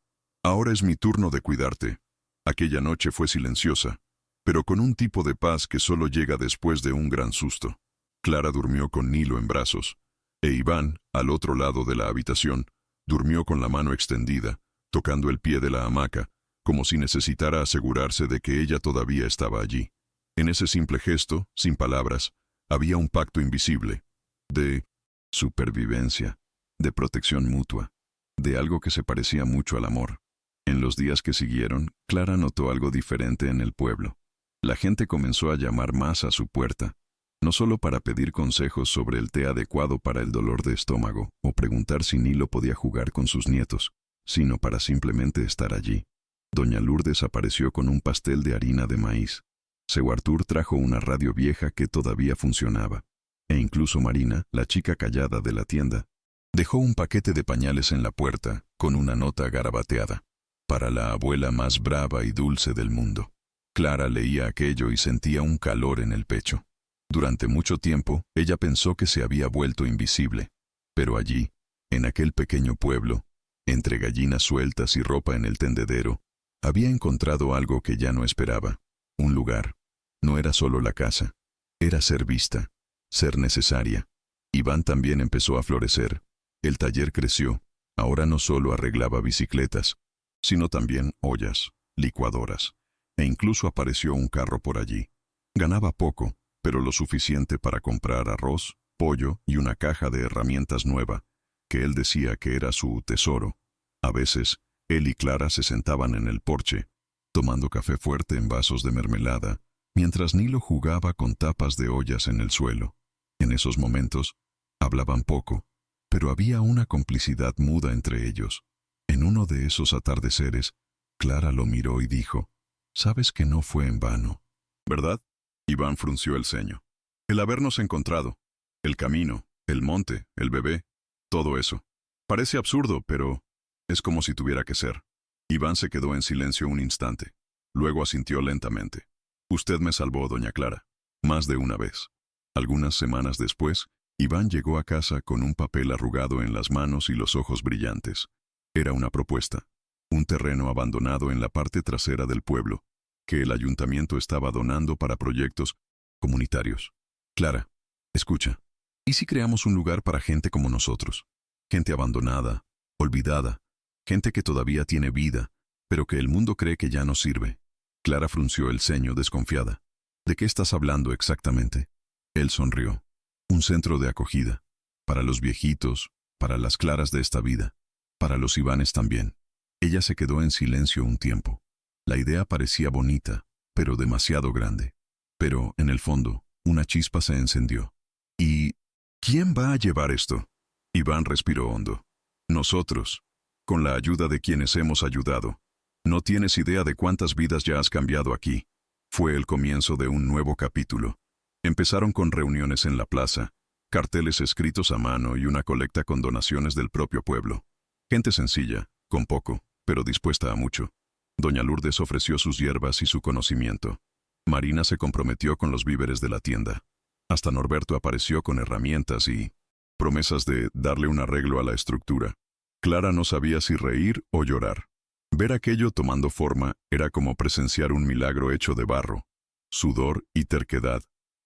S1: «Ahora es mi turno de cuidarte». Aquella noche fue silenciosa, pero con un tipo de paz que solo llega después de un gran susto. Clara durmió con Nilo en brazos, e Iván, al otro lado de la habitación, durmió con la mano extendida, tocando el pie de la hamaca, como si necesitara asegurarse de que ella todavía estaba allí. En ese simple gesto, sin palabras, había un pacto invisible, de supervivencia, de protección mutua, de algo que se parecía mucho al amor. En los días que siguieron, Clara notó algo diferente en el pueblo. La gente comenzó a llamar más a su puerta, no solo para pedir consejos sobre el té adecuado para el dolor de estómago o preguntar si Nilo podía jugar con sus nietos, sino para simplemente estar allí. Doña Lourdes apareció con un pastel de harina de maíz. Seu Artur trajo una radio vieja que todavía funcionaba. E incluso Marina, la chica callada de la tienda, dejó un paquete de pañales en la puerta con una nota garabateada. Para la abuela más brava y dulce del mundo. Clara leía aquello y sentía un calor en el pecho. Durante mucho tiempo, ella pensó que se había vuelto invisible. Pero allí, en aquel pequeño pueblo, entre gallinas sueltas y ropa en el tendedero, había encontrado algo que ya no esperaba. Un lugar. No era solo la casa. Era ser vista. Ser necesaria. Iván también empezó a florecer. El taller creció. Ahora no solo arreglaba bicicletas, sino también ollas, licuadoras. E incluso apareció un carro por allí. Ganaba poco, pero lo suficiente para comprar arroz, pollo y una caja de herramientas nueva, que él decía que era su tesoro. A veces, él y Clara se sentaban en el porche, tomando café fuerte en vasos de mermelada, mientras Nilo jugaba con tapas de ollas en el suelo. En esos momentos, hablaban poco, pero había una complicidad muda entre ellos. En uno de esos atardeceres, Clara lo miró y dijo, «Sabes que no fue en vano, ¿verdad?» Iván frunció el ceño. «El habernos encontrado, el camino, el monte, el bebé, todo eso. Parece absurdo, pero es como si tuviera que ser». Iván se quedó en silencio un instante. Luego asintió lentamente. «Usted me salvó, doña Clara, más de una vez». Algunas semanas después, Iván llegó a casa con un papel arrugado en las manos y los ojos brillantes. Era una propuesta. Un terreno abandonado en la parte trasera del pueblo, que el ayuntamiento estaba donando para proyectos comunitarios. «Clara, escucha, ¿y si creamos un lugar para gente como nosotros? Gente abandonada, olvidada, gente que todavía tiene vida, pero que el mundo cree que ya no sirve». Clara frunció el ceño desconfiada. «¿De qué estás hablando exactamente?» Él sonrió. «Un centro de acogida, para los viejitos, para las Claras de esta vida, para los Ivanes también». Ella se quedó en silencio un tiempo. La idea parecía bonita, pero demasiado grande. Pero, en el fondo, una chispa se encendió. «¿Y quién va a llevar esto?» Iván respiró hondo. «Nosotros, con la ayuda de quienes hemos ayudado. No tienes idea de cuántas vidas ya has cambiado aquí». Fue el comienzo de un nuevo capítulo. Empezaron con reuniones en la plaza, carteles escritos a mano y una colecta con donaciones del propio pueblo. Gente sencilla, con poco, pero dispuesta a mucho. Doña Lourdes ofreció sus hierbas y su conocimiento. Marina se comprometió con los víveres de la tienda. Hasta Norberto apareció con herramientas y promesas de darle un arreglo a la estructura. Clara no sabía si reír o llorar. Ver aquello tomando forma era como presenciar un milagro hecho de barro, sudor y terquedad.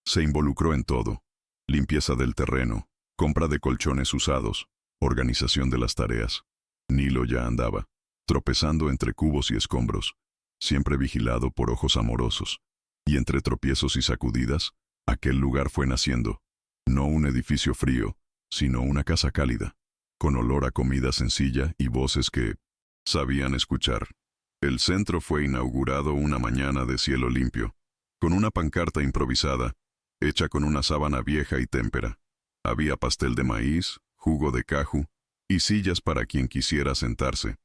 S1: Se involucró en todo: limpieza del terreno, compra de colchones usados, organización de las tareas. Nilo ya andaba, tropezando entre cubos y escombros, siempre vigilado por ojos amorosos. Y entre tropiezos y sacudidas, aquel lugar fue naciendo. No un edificio frío, sino una casa cálida, con olor a comida sencilla y voces que sabían escuchar. El centro fue inaugurado una mañana de cielo limpio, con una pancarta improvisada, hecha con una sábana vieja y témpera. Había pastel de maíz, jugo de caju y sillas para quien quisiera sentarse.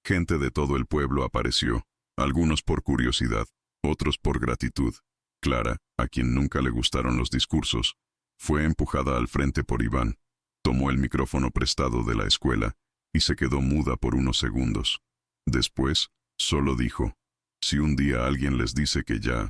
S1: Gente de todo el pueblo apareció, algunos por curiosidad, otros por gratitud. Clara, a quien nunca le gustaron los discursos, fue empujada al frente por Iván, tomó el micrófono prestado de la escuela y se quedó muda por unos segundos. Después, solo dijo: «Si un día alguien les dice que ya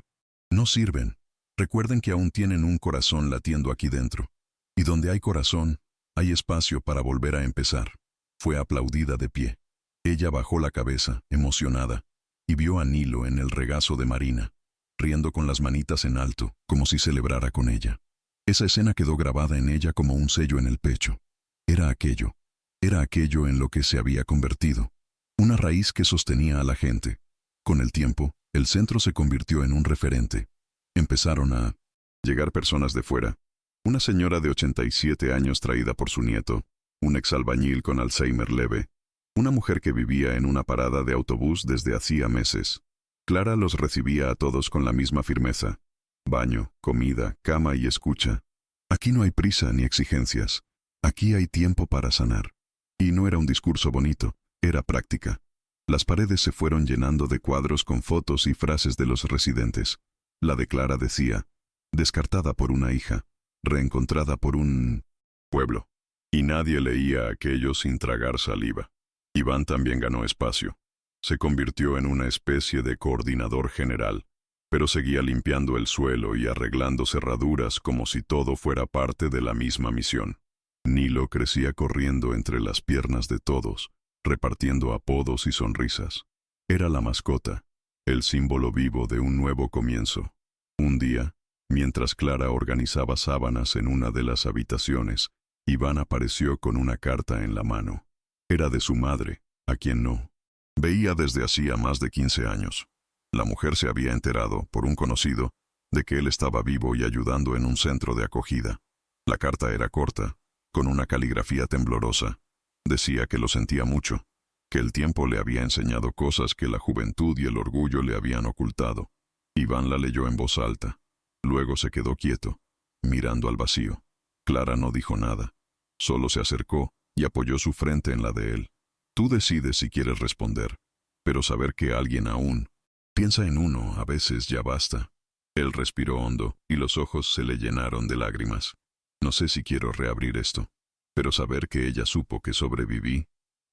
S1: no sirven, recuerden que aún tienen un corazón latiendo aquí dentro. Y donde hay corazón, hay espacio para volver a empezar». Fue aplaudida de pie. Ella bajó la cabeza, emocionada, y vio a Nilo en el regazo de Marina, riendo con las manitas en alto, como si celebrara con ella. Esa escena quedó grabada en ella como un sello en el pecho. Era aquello en lo que se había convertido. Una raíz que sostenía a la gente, Con el tiempo, el centro se convirtió en un referente. Empezaron a llegar personas de fuera. Una señora de 87 años traída por su nieto, un exalbañil con Alzheimer leve, una mujer que vivía en una parada de autobús desde hacía meses. Clara los recibía a todos con la misma firmeza. Baño, comida, cama y escucha. Aquí no hay prisa ni exigencias. Aquí hay tiempo para sanar. Y no era un discurso bonito, era práctica. Las paredes se fueron llenando de cuadros con fotos y frases de los residentes. La de Clara decía, descartada por una hija, reencontrada por un pueblo. Y nadie leía aquello sin tragar saliva. Iván también ganó espacio. Se convirtió en una especie de coordinador general, pero seguía limpiando el suelo y arreglando cerraduras como si todo fuera parte de la misma misión. Nilo crecía corriendo entre las piernas de todos, repartiendo apodos y sonrisas. Era la mascota, el símbolo vivo de un nuevo comienzo. Un día, mientras Clara organizaba sábanas en una de las habitaciones, Iván apareció con una carta en la mano. Era de su madre, a quien no veía desde hacía más de 15 años. La mujer se había enterado, por un conocido, de que él estaba vivo y ayudando en un centro de acogida. La carta era corta, con una caligrafía temblorosa. Decía que lo sentía mucho, que el tiempo le había enseñado cosas que la juventud y el orgullo le habían ocultado. Iván la leyó en voz alta. Luego se quedó quieto, mirando al vacío. Clara no dijo nada. Solo se acercó y apoyó su frente en la de él. Tú decides si quieres responder, pero saber que alguien aún piensa en uno a veces ya basta. Él respiró hondo y los ojos se le llenaron de lágrimas. No sé si quiero reabrir esto, pero saber que ella supo que sobreviví,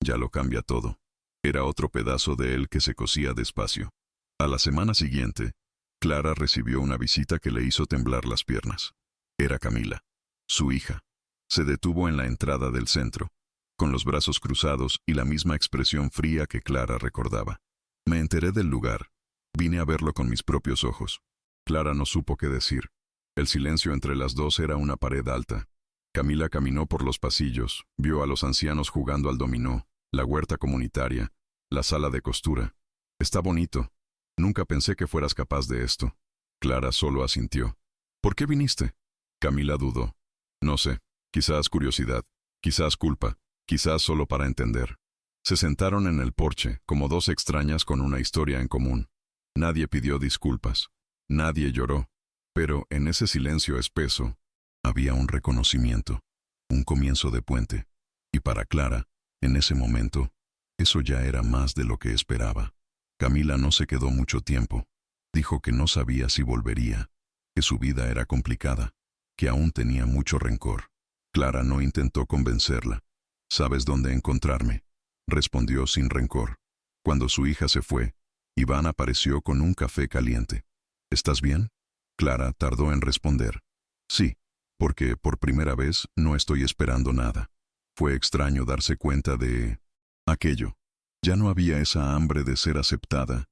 S1: ya lo cambia todo. Era otro pedazo de él que se cosía despacio. A la semana siguiente, Clara recibió una visita que le hizo temblar las piernas. Era Camila, su hija. Se detuvo en la entrada del centro, con los brazos cruzados y la misma expresión fría que Clara recordaba. Me enteré del lugar. Vine a verlo con mis propios ojos. Clara no supo qué decir. El silencio entre las dos era una pared alta. Camila caminó por los pasillos, vio a los ancianos jugando al dominó, la huerta comunitaria, la sala de costura. Está bonito. Nunca pensé que fueras capaz de esto. Clara solo asintió. ¿Por qué viniste? Camila dudó. No sé, quizás curiosidad, quizás culpa, quizás solo para entender. Se sentaron en el porche, como dos extrañas con una historia en común. Nadie pidió disculpas. Nadie lloró. Pero en ese silencio espeso, había un reconocimiento, un comienzo de puente. Y para Clara, en ese momento, eso ya era más de lo que esperaba. Camila no se quedó mucho tiempo. Dijo que no sabía si volvería, que su vida era complicada, que aún tenía mucho rencor. Clara no intentó convencerla. ¿Sabes dónde encontrarme?, respondió sin rencor. Cuando su hija se fue, Iván apareció con un café caliente. ¿Estás bien? Clara tardó en responder. Sí, porque por primera vez no estoy esperando nada. Fue extraño darse cuenta de aquello. Ya no había esa hambre de ser aceptada,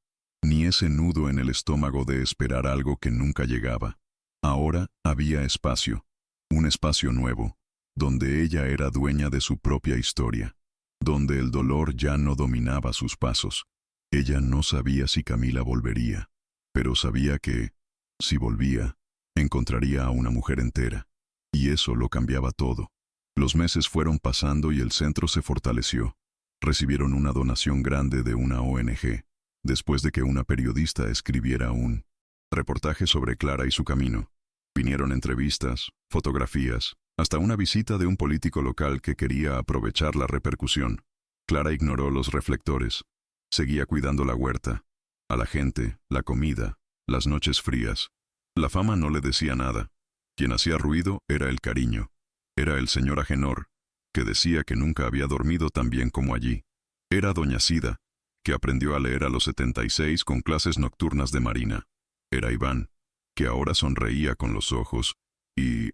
S1: ni ese nudo en el estómago de esperar algo que nunca llegaba. Ahora había espacio, un espacio nuevo, donde ella era dueña de su propia historia, donde el dolor ya no dominaba sus pasos. Ella no sabía si Camila volvería, pero sabía que, si volvía, encontraría a una mujer entera, y eso lo cambiaba todo. Los meses fueron pasando y el centro se fortaleció. Recibieron una donación grande de una ONG, después de que una periodista escribiera un reportaje sobre Clara y su camino. Vinieron entrevistas, fotografías, hasta una visita de un político local que quería aprovechar la repercusión. Clara ignoró los reflectores. Seguía cuidando la huerta, a la gente, la comida, las noches frías. La fama no le decía nada. Quien hacía ruido era el cariño. Era el señor Agenor, que decía que nunca había dormido tan bien como allí. Era doña Sida, que aprendió a leer a los 76 con clases nocturnas de marina. Era Iván, que ahora sonreía con los ojos, y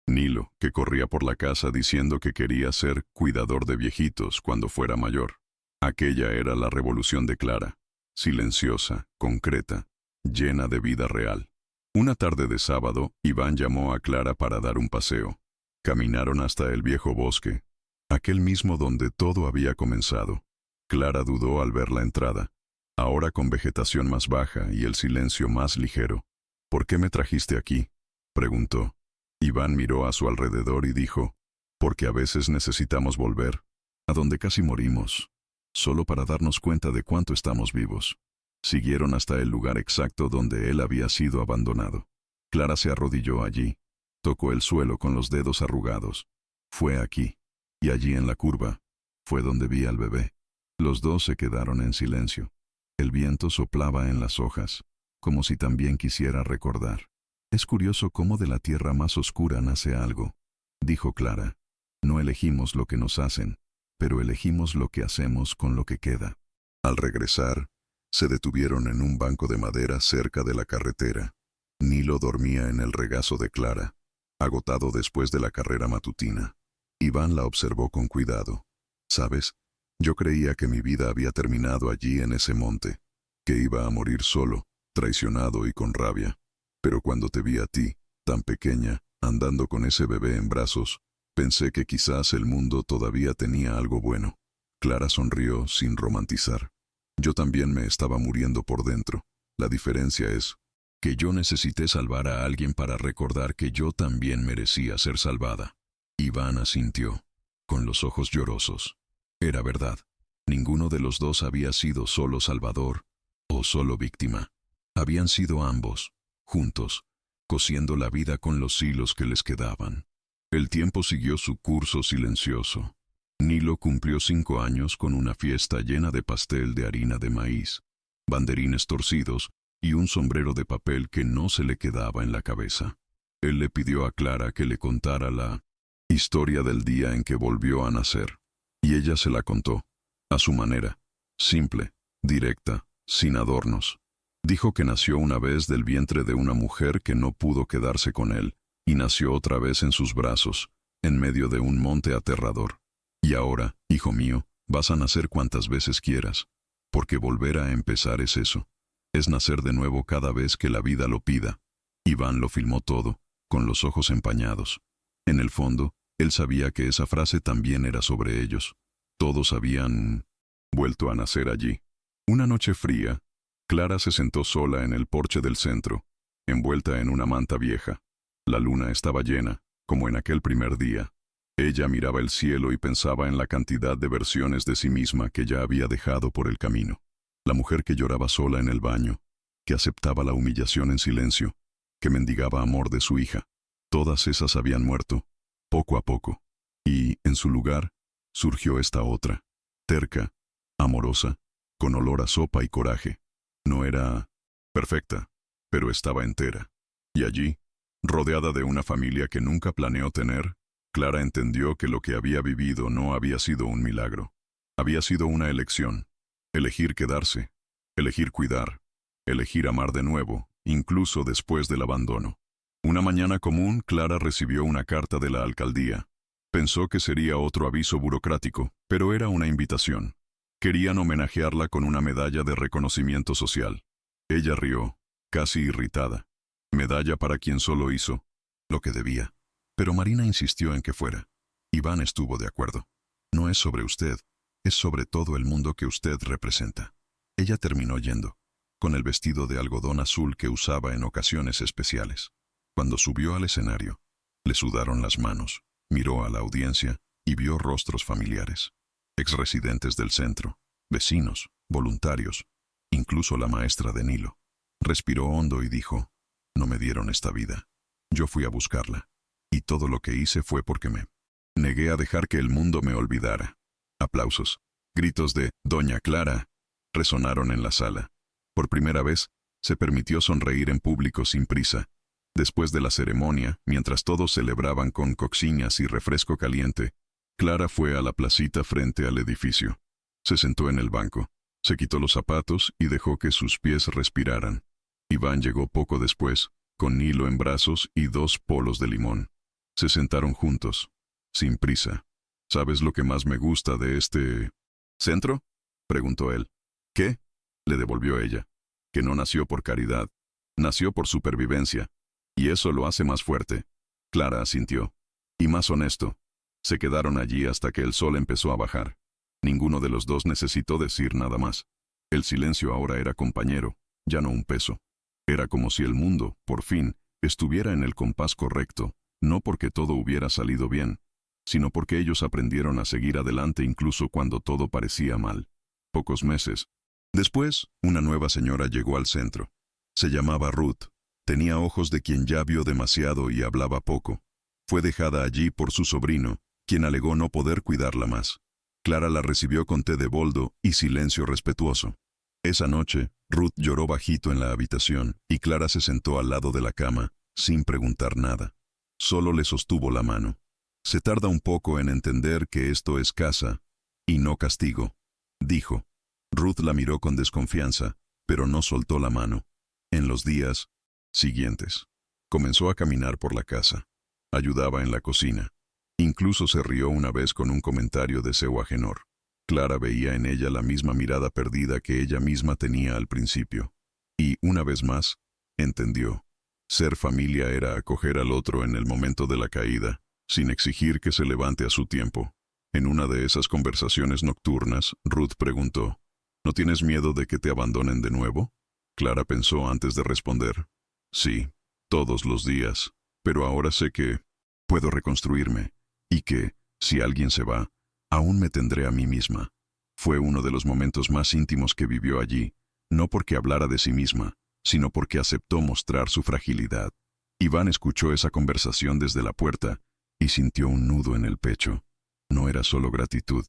S1: Nilo, que corría por la casa diciendo que quería ser cuidador de viejitos cuando fuera mayor. Aquella era la revolución de Clara, silenciosa, concreta, llena de vida real. Una tarde de sábado, Iván llamó a Clara para dar un paseo. Caminaron hasta el viejo bosque, aquel mismo donde todo había comenzado. Clara dudó al ver la entrada. ahora con vegetación más baja y el silencio más ligero. ¿Por qué me trajiste aquí?, preguntó. Iván miró a su alrededor y dijo, porque a veces necesitamos volver, a donde casi morimos, solo para darnos cuenta de cuánto estamos vivos. Siguieron hasta el lugar exacto donde él había sido abandonado. Clara se arrodilló allí, tocó el suelo con los dedos arrugados. Fue aquí, y allí en la curva, fue donde vi al bebé. Los dos se quedaron en silencio. El viento soplaba en las hojas, como si también quisiera recordar. Es curioso cómo de la tierra más oscura nace algo, dijo Clara. No elegimos lo que nos hacen, pero elegimos lo que hacemos con lo que queda. Al regresar, se detuvieron en un banco de madera cerca de la carretera. Nilo dormía en el regazo de Clara, agotado después de la carrera matutina. Iván la observó con cuidado. ¿Sabes? Yo creía que mi vida había terminado allí en ese monte, que iba a morir solo, traicionado y con rabia. Pero cuando te vi a ti, tan pequeña, andando con ese bebé en brazos, pensé que quizás el mundo todavía tenía algo bueno. Clara sonrió sin romantizar. Yo también me estaba muriendo por dentro. La diferencia es que yo necesité salvar a alguien para recordar que yo también merecía ser salvada. Iván asintió, con los ojos llorosos. Era verdad. Ninguno de los dos había sido solo salvador o solo víctima. Habían sido ambos, juntos, cosiendo la vida con los hilos que les quedaban. El tiempo siguió su curso silencioso. Nilo cumplió 5 años con una fiesta llena de pastel de harina de maíz, banderines torcidos y un sombrero de papel que no se le quedaba en la cabeza. Él le pidió a Clara que le contara la historia del día en que volvió a nacer, y ella se la contó, a su manera, simple, directa, sin adornos. Dijo que nació una vez del vientre de una mujer que no pudo quedarse con él, y nació otra vez en sus brazos, en medio de un monte aterrador. Y ahora, hijo mío, vas a nacer cuantas veces quieras, porque volver a empezar es eso. Es nacer de nuevo cada vez que la vida lo pida. Iván lo filmó todo, con los ojos empañados. En el fondo, él sabía que esa frase también era sobre ellos. Todos habían vuelto a nacer allí. Una noche fría, Clara se sentó sola en el porche del centro, envuelta en una manta vieja. La luna estaba llena, como en aquel primer día. Ella miraba el cielo y pensaba en la cantidad de versiones de sí misma que ya había dejado por el camino. La mujer que lloraba sola en el baño, que aceptaba la humillación en silencio, que mendigaba amor de su hija. Todas esas habían muerto, poco a poco. Y, en su lugar, surgió esta otra, terca, amorosa, con olor a sopa y coraje. No era perfecta, pero estaba entera. Y allí, rodeada de una familia que nunca planeó tener, Clara entendió que lo que había vivido no había sido un milagro. Había sido una elección. Elegir quedarse, elegir cuidar, elegir amar de nuevo, incluso después del abandono. Una mañana común, Clara recibió una carta de la alcaldía. Pensó que sería otro aviso burocrático, pero era una invitación. Querían homenajearla con una medalla de reconocimiento social. Ella rió, casi irritada. Medalla para quien solo hizo lo que debía. Pero Marina insistió en que fuera. Iván estuvo de acuerdo. No es sobre usted, es sobre todo el mundo que usted representa. Ella terminó yendo, con el vestido de algodón azul que usaba en ocasiones especiales. Cuando subió al escenario, le sudaron las manos, miró a la audiencia y vio rostros familiares. Exresidentes del centro, vecinos, voluntarios, incluso la maestra de Nilo. Respiró hondo y dijo, no me dieron esta vida. Yo fui a buscarla. Y todo lo que hice fue porque me negué a dejar que el mundo me olvidara. Aplausos, gritos de «Doña Clara» resonaron en la sala. Por primera vez, se permitió sonreír en público sin prisa. Después de la ceremonia, mientras todos celebraban con coxiñas y refresco caliente, Clara fue a la placita frente al edificio. Se sentó en el banco, se quitó los zapatos y dejó que sus pies respiraran. Iván llegó poco después, con Nilo en brazos y 2 polos de limón. Se sentaron juntos, sin prisa. ¿Sabes lo que más me gusta de este centro?, preguntó él. ¿Qué?, le devolvió ella. Que no nació por caridad, nació por supervivencia. Y eso lo hace más fuerte. Clara asintió. Y más honesto. Se quedaron allí hasta que el sol empezó a bajar. Ninguno de los dos necesitó decir nada más. El silencio ahora era compañero, ya no un peso. Era como si el mundo, por fin, estuviera en el compás correcto, no porque todo hubiera salido bien, sino porque ellos aprendieron a seguir adelante incluso cuando todo parecía mal. Pocos meses después, una nueva señora llegó al centro. Se llamaba Ruth. Tenía ojos de quien ya vio demasiado y hablaba poco. Fue dejada allí por su sobrino, quien alegó no poder cuidarla más. Clara la recibió con té de boldo y silencio respetuoso. Esa noche, Ruth lloró bajito en la habitación y Clara se sentó al lado de la cama, sin preguntar nada. Solo le sostuvo la mano. Se tarda un poco en entender que esto es casa y no castigo, dijo. Ruth la miró con desconfianza, pero no soltó la mano. En los días siguientes, comenzó a caminar por la casa. Ayudaba en la cocina. Incluso se rió una vez con un comentario de seu Agenor. Clara veía en ella la misma mirada perdida que ella misma tenía al principio. Y, una vez más, entendió. Ser familia era acoger al otro en el momento de la caída, sin exigir que se levante a su tiempo. En una de esas conversaciones nocturnas, Ruth preguntó, ¿no tienes miedo de que te abandonen de nuevo? Clara pensó antes de responder. Sí, todos los días, pero ahora sé que puedo reconstruirme, y que, si alguien se va, aún me tendré a mí misma. Fue uno de los momentos más íntimos que vivió allí, no porque hablara de sí misma, sino porque aceptó mostrar su fragilidad. Iván escuchó esa conversación desde la puerta y sintió un nudo en el pecho. No era solo gratitud,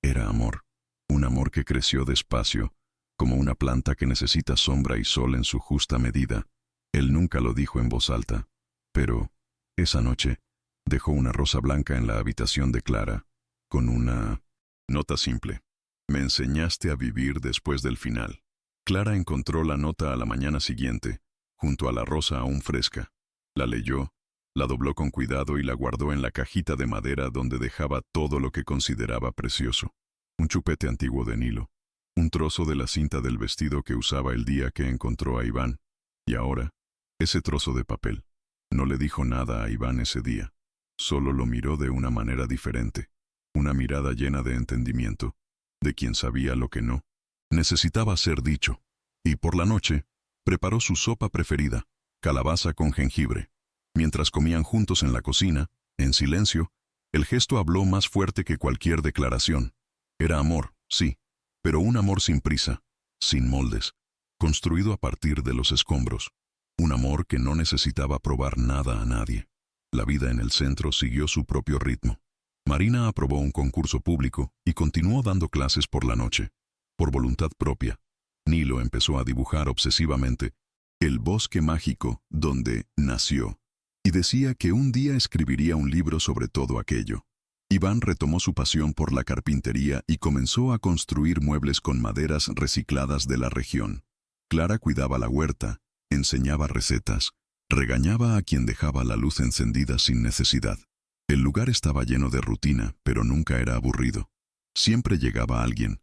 S1: era amor. Un amor que creció despacio, como una planta que necesita sombra y sol en su justa medida. Él nunca lo dijo en voz alta, pero, esa noche, dejó una rosa blanca en la habitación de Clara, con una nota simple. Me enseñaste a vivir después del final. Clara encontró la nota a la mañana siguiente, junto a la rosa aún fresca. La leyó, la dobló con cuidado y la guardó en la cajita de madera donde dejaba todo lo que consideraba precioso. Un chupete antiguo de Nilo, un trozo de la cinta del vestido que usaba el día que encontró a Iván, y ahora, ese trozo de papel. No le dijo nada a Iván ese día, solo lo miró de una manera diferente, una mirada llena de entendimiento, de quien sabía lo que no necesitaba ser dicho, y por la noche, preparó su sopa preferida, calabaza con jengibre. Mientras comían juntos en la cocina, en silencio, el gesto habló más fuerte que cualquier declaración. Era amor, sí, pero un amor sin prisa, sin moldes, construido a partir de los escombros. Un amor que no necesitaba probar nada a nadie. La vida en el centro siguió su propio ritmo. Marina aprobó un concurso público y continuó dando clases por la noche. Por voluntad propia, Nilo empezó a dibujar obsesivamente el bosque mágico donde nació, y decía que un día escribiría un libro sobre todo aquello. Iván retomó su pasión por la carpintería y comenzó a construir muebles con maderas recicladas de la región. Clara cuidaba la huerta, enseñaba recetas, regañaba a quien dejaba la luz encendida sin necesidad. El lugar estaba lleno de rutina, pero nunca era aburrido. Siempre llegaba alguien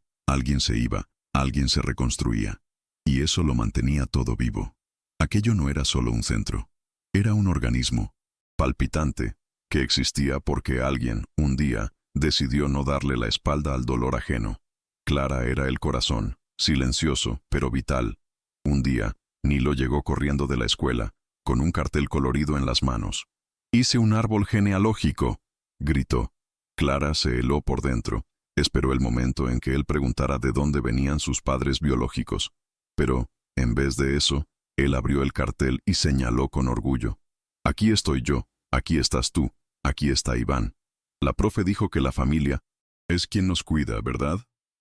S1: se iba, alguien se reconstruía, y eso lo mantenía todo vivo. Aquello no era solo un centro, era un organismo, palpitante, que existía porque alguien, un día, decidió no darle la espalda al dolor ajeno. Clara era el corazón, silencioso, pero vital. Un día, Nilo llegó corriendo de la escuela, con un cartel colorido en las manos. «Hice un árbol genealógico», gritó. Clara se heló por dentro. Esperó el momento en que él preguntara de dónde venían sus padres biológicos. Pero, en vez de eso, él abrió el cartel y señaló con orgullo. «Aquí estoy yo, aquí estás tú, aquí está Iván». La profe dijo que la familia es quien nos cuida, ¿verdad?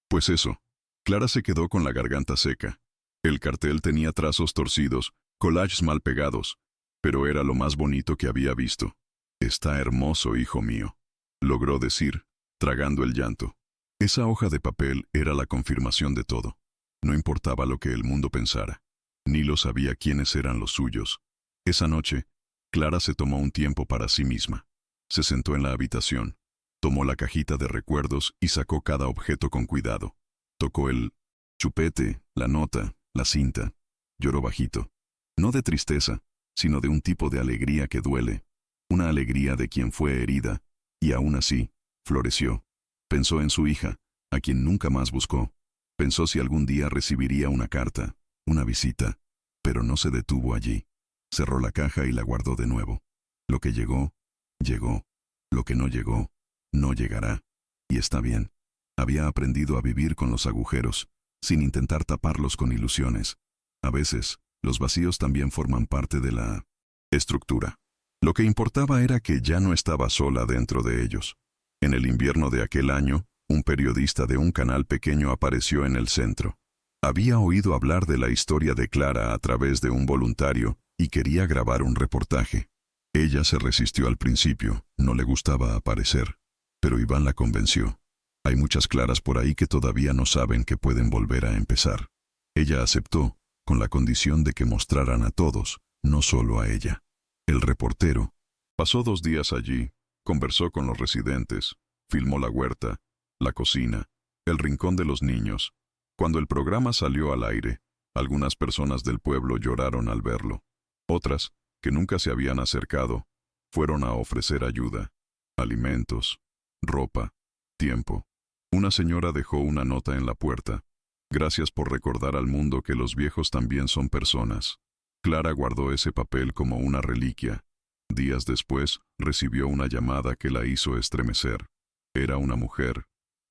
S1: Pues eso. Clara se quedó con la garganta seca. El cartel tenía trazos torcidos, collages mal pegados, pero era lo más bonito que había visto. «Está hermoso, hijo mío», logró decir, tragando el llanto. Esa hoja de papel era la confirmación de todo. No importaba lo que el mundo pensara. Nilo sabía quiénes eran los suyos. Esa noche, Clara se tomó un tiempo para sí misma. Se sentó en la habitación, tomó la cajita de recuerdos y sacó cada objeto con cuidado. Tocó el chupete, la nota, la cinta. Lloró bajito. No de tristeza, sino de un tipo de alegría que duele. Una alegría de quien fue herida, y aún así, floreció. Pensó en su hija, a quien nunca más buscó. Pensó si algún día recibiría una carta, una visita, pero no se detuvo allí. Cerró la caja y la guardó de nuevo. Lo que llegó, llegó. Lo que no llegó, no llegará. Y está bien. Había aprendido a vivir con los agujeros, sin intentar taparlos con ilusiones. A veces, los vacíos también forman parte de la estructura. Lo que importaba era que ya no estaba sola dentro de ellos. En el invierno de aquel año, un periodista de un canal pequeño apareció en el centro. Había oído hablar de la historia de Clara a través de un voluntario y quería grabar un reportaje. Ella se resistió al principio, no le gustaba aparecer, pero Iván la convenció. Hay muchas Claras por ahí que todavía no saben que pueden volver a empezar. Ella aceptó, con la condición de que mostraran a todos, no solo a ella. El reportero pasó 2 días allí, conversó con los residentes, filmó la huerta, la cocina, el rincón de los niños. Cuando el programa salió al aire, algunas personas del pueblo lloraron al verlo. Otras, que nunca se habían acercado, fueron a ofrecer ayuda, alimentos, ropa, tiempo. Una señora dejó una nota en la puerta. Gracias por recordar al mundo que los viejos también son personas. Clara guardó ese papel como una reliquia. Días después, recibió una llamada que la hizo estremecer. Era una mujer,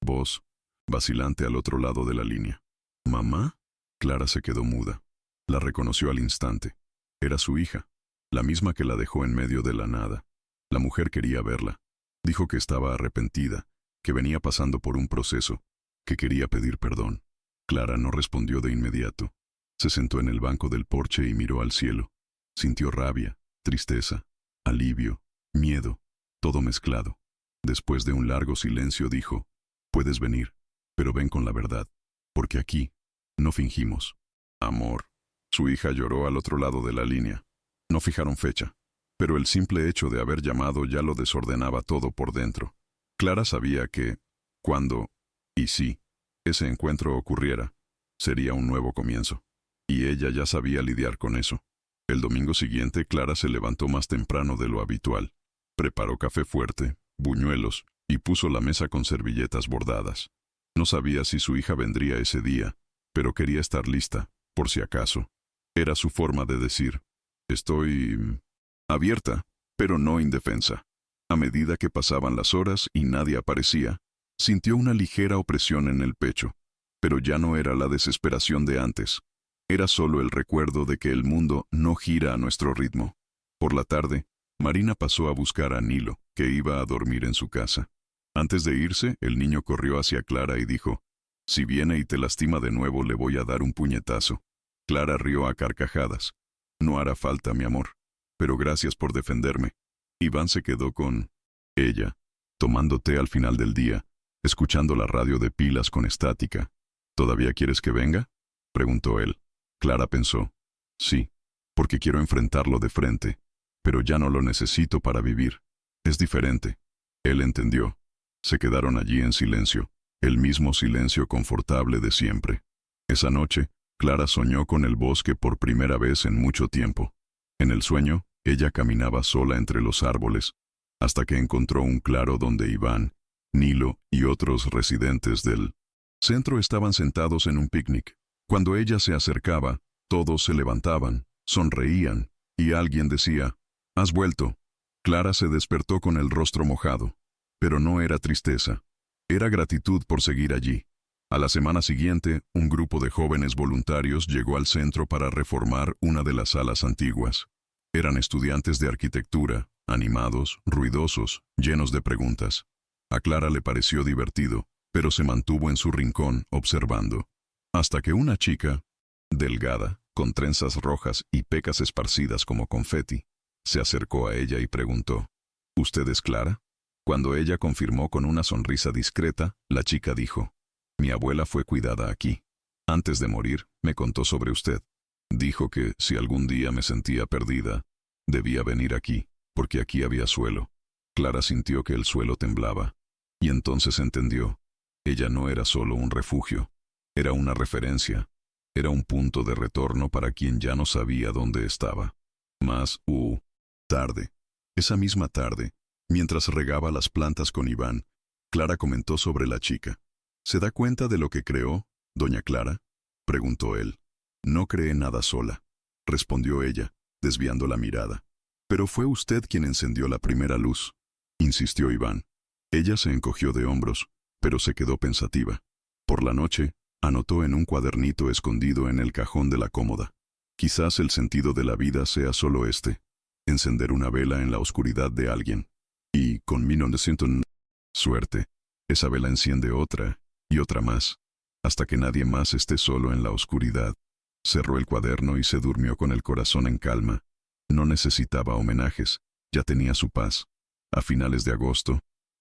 S1: voz, vacilante al otro lado de la línea. ¿Mamá? Clara se quedó muda. La reconoció al instante. Era su hija, la misma que la dejó en medio de la nada. La mujer quería verla. Dijo que estaba arrepentida, que venía pasando por un proceso, que quería pedir perdón. Clara no respondió de inmediato. Se sentó en el banco del porche y miró al cielo. Sintió rabia, tristeza, alivio, miedo, todo mezclado. Después de un largo silencio dijo, «Puedes venir, pero ven con la verdad, porque aquí no fingimos». Amor. Su hija lloró al otro lado de la línea. No fijaron fecha, pero el simple hecho de haber llamado ya lo desordenaba todo por dentro. Clara sabía que, cuando, y si, ese encuentro ocurriera, sería un nuevo comienzo. Y ella ya sabía lidiar con eso. El domingo siguiente Clara se levantó más temprano de lo habitual. Preparó café fuerte, buñuelos, y puso la mesa con servilletas bordadas. No sabía si su hija vendría ese día, pero quería estar lista, por si acaso. Era su forma de decir, estoy abierta, pero no indefensa. A medida que pasaban las horas y nadie aparecía, sintió una ligera opresión en el pecho, pero ya no era la desesperación de antes. Era solo el recuerdo de que el mundo no gira a nuestro ritmo. Por la tarde, Marina pasó a buscar a Nilo, que iba a dormir en su casa. Antes de irse, el niño corrió hacia Clara y dijo, «Si viene y te lastima de nuevo, le voy a dar un puñetazo». Clara rió a carcajadas. «No hará falta, mi amor. Pero gracias por defenderme». Iván se quedó con ella, tomando té al final del día, escuchando la radio de pilas con estática. «¿Todavía quieres que venga?», preguntó él. Clara pensó, «Sí, porque quiero enfrentarlo de frente, pero ya no lo necesito para vivir. Es diferente». Él entendió. Se quedaron allí en silencio, el mismo silencio confortable de siempre. Esa noche, Clara soñó con el bosque por primera vez en mucho tiempo. En el sueño, ella caminaba sola entre los árboles, hasta que encontró un claro donde Iván, Nilo y otros residentes del centro estaban sentados en un picnic. Cuando ella se acercaba, todos se levantaban, sonreían, y alguien decía, «¿Has vuelto?». Clara se despertó con el rostro mojado, pero no era tristeza, era gratitud por seguir allí. A la semana siguiente, un grupo de jóvenes voluntarios llegó al centro para reformar una de las salas antiguas. Eran estudiantes de arquitectura, animados, ruidosos, llenos de preguntas. A Clara le pareció divertido, pero se mantuvo en su rincón observando. Hasta que una chica, delgada, con trenzas rojas y pecas esparcidas como confeti, se acercó a ella y preguntó, «¿Usted es Clara?». Cuando ella confirmó con una sonrisa discreta, la chica dijo, «Mi abuela fue cuidada aquí. Antes de morir, me contó sobre usted. Dijo que, si algún día me sentía perdida, debía venir aquí, porque aquí había suelo». Clara sintió que el suelo temblaba, y entonces entendió. Ella no era solo un refugio, era una referencia, era un punto de retorno para quien ya no sabía dónde estaba. Más, tarde. Esa misma tarde, mientras regaba las plantas con Iván, Clara comentó sobre la chica. «¿Se da cuenta de lo que creó, ¿Doña Clara?, preguntó él. No cree nada sola, respondió ella, desviando la mirada. Pero fue usted quien encendió la primera luz, insistió Iván. Ella se encogió de hombros, pero se quedó pensativa. Por la noche, anotó en un cuadernito escondido en el cajón de la cómoda. Quizás el sentido de la vida sea solo este: encender una vela en la oscuridad de alguien. Y, con 1900, suerte, esa vela enciende otra, y otra más, hasta que nadie más esté solo en la oscuridad. Cerró el cuaderno y se durmió con el corazón en calma. No necesitaba homenajes, ya tenía su paz. A finales de agosto,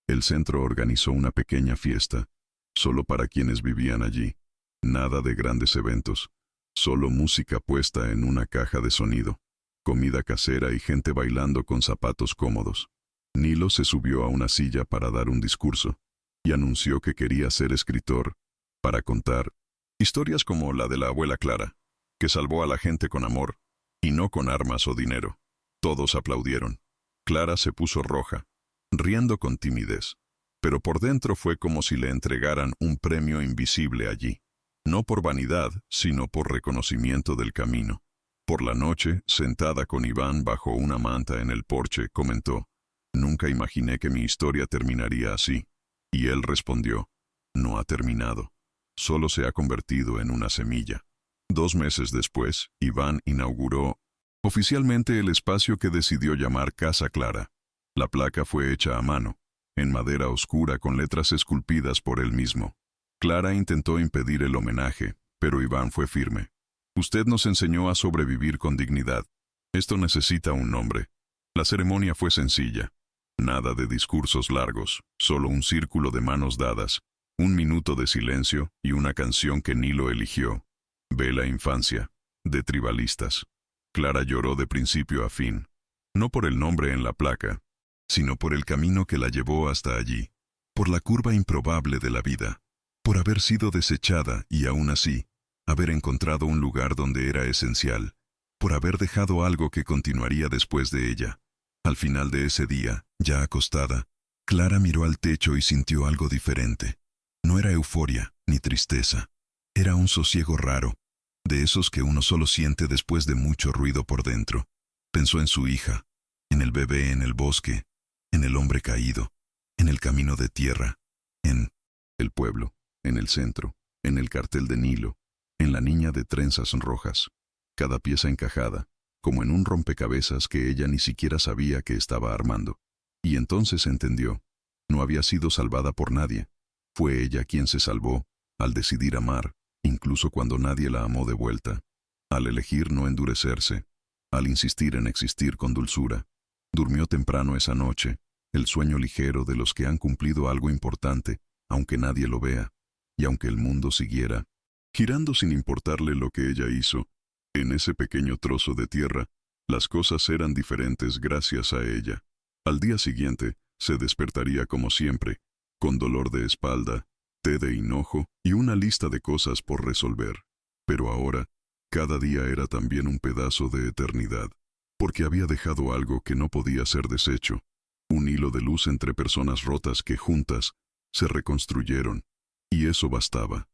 S1: el centro organizó una pequeña fiesta, solo para quienes vivían allí. Nada de grandes eventos, solo música puesta en una caja de sonido, comida casera y gente bailando con zapatos cómodos. Nilo se subió a una silla para dar un discurso, y anunció que quería ser escritor, para contar historias como la de la abuela Clara, que salvó a la gente con amor, y no con armas o dinero. Todos aplaudieron. Clara se puso roja, riendo con timidez, pero por dentro fue como si le entregaran un premio invisible allí. No por vanidad, sino por reconocimiento del camino. Por la noche, sentada con Iván bajo una manta en el porche, comentó: «Nunca imaginé que mi historia terminaría así». Y él respondió: «No ha terminado. Solo se ha convertido en una semilla». 2 meses después, Iván inauguró oficialmente el espacio que decidió llamar Casa Clara. La placa fue hecha a mano, en madera oscura con letras esculpidas por él mismo. Clara intentó impedir el homenaje, pero Iván fue firme. «Usted nos enseñó a sobrevivir con dignidad. Esto necesita un nombre». La ceremonia fue sencilla. Nada de discursos largos, solo un círculo de manos dadas, 1 minuto de silencio y una canción que Nilo eligió: «Ve la infancia», de Tribalistas. Clara lloró de principio a fin, no por el nombre en la placa, sino por el camino que la llevó hasta allí, por la curva improbable de la vida, por haber sido desechada y aún así, haber encontrado un lugar donde era esencial, por haber dejado algo que continuaría después de ella. Al final de ese día, ya acostada, Clara miró al techo y sintió algo diferente. No era euforia ni tristeza, era un sosiego raro, de esos que uno solo siente después de mucho ruido por dentro. Pensó en su hija, en el bebé en el bosque, en el hombre caído, en el camino de tierra, en el pueblo, en el centro, en el cartel de Nilo, en la niña de trenzas rojas. Cada pieza encajada, como en un rompecabezas que ella ni siquiera sabía que estaba armando. Y entonces entendió: no había sido salvada por nadie. Fue ella quien se salvó, al decidir amar, incluso cuando nadie la amó de vuelta, al elegir no endurecerse, al insistir en existir con dulzura. Durmió temprano esa noche, el sueño ligero de los que han cumplido algo importante, aunque nadie lo vea, y aunque el mundo siguiera girando sin importarle lo que ella hizo. En ese pequeño trozo de tierra, las cosas eran diferentes gracias a ella. Al día siguiente, se despertaría como siempre, con dolor de espalda, té de hinojo y una lista de cosas por resolver. Pero ahora, cada día era también un pedazo de eternidad, porque había dejado algo que no podía ser deshecho, un hilo de luz entre personas rotas que juntas se reconstruyeron, y eso bastaba.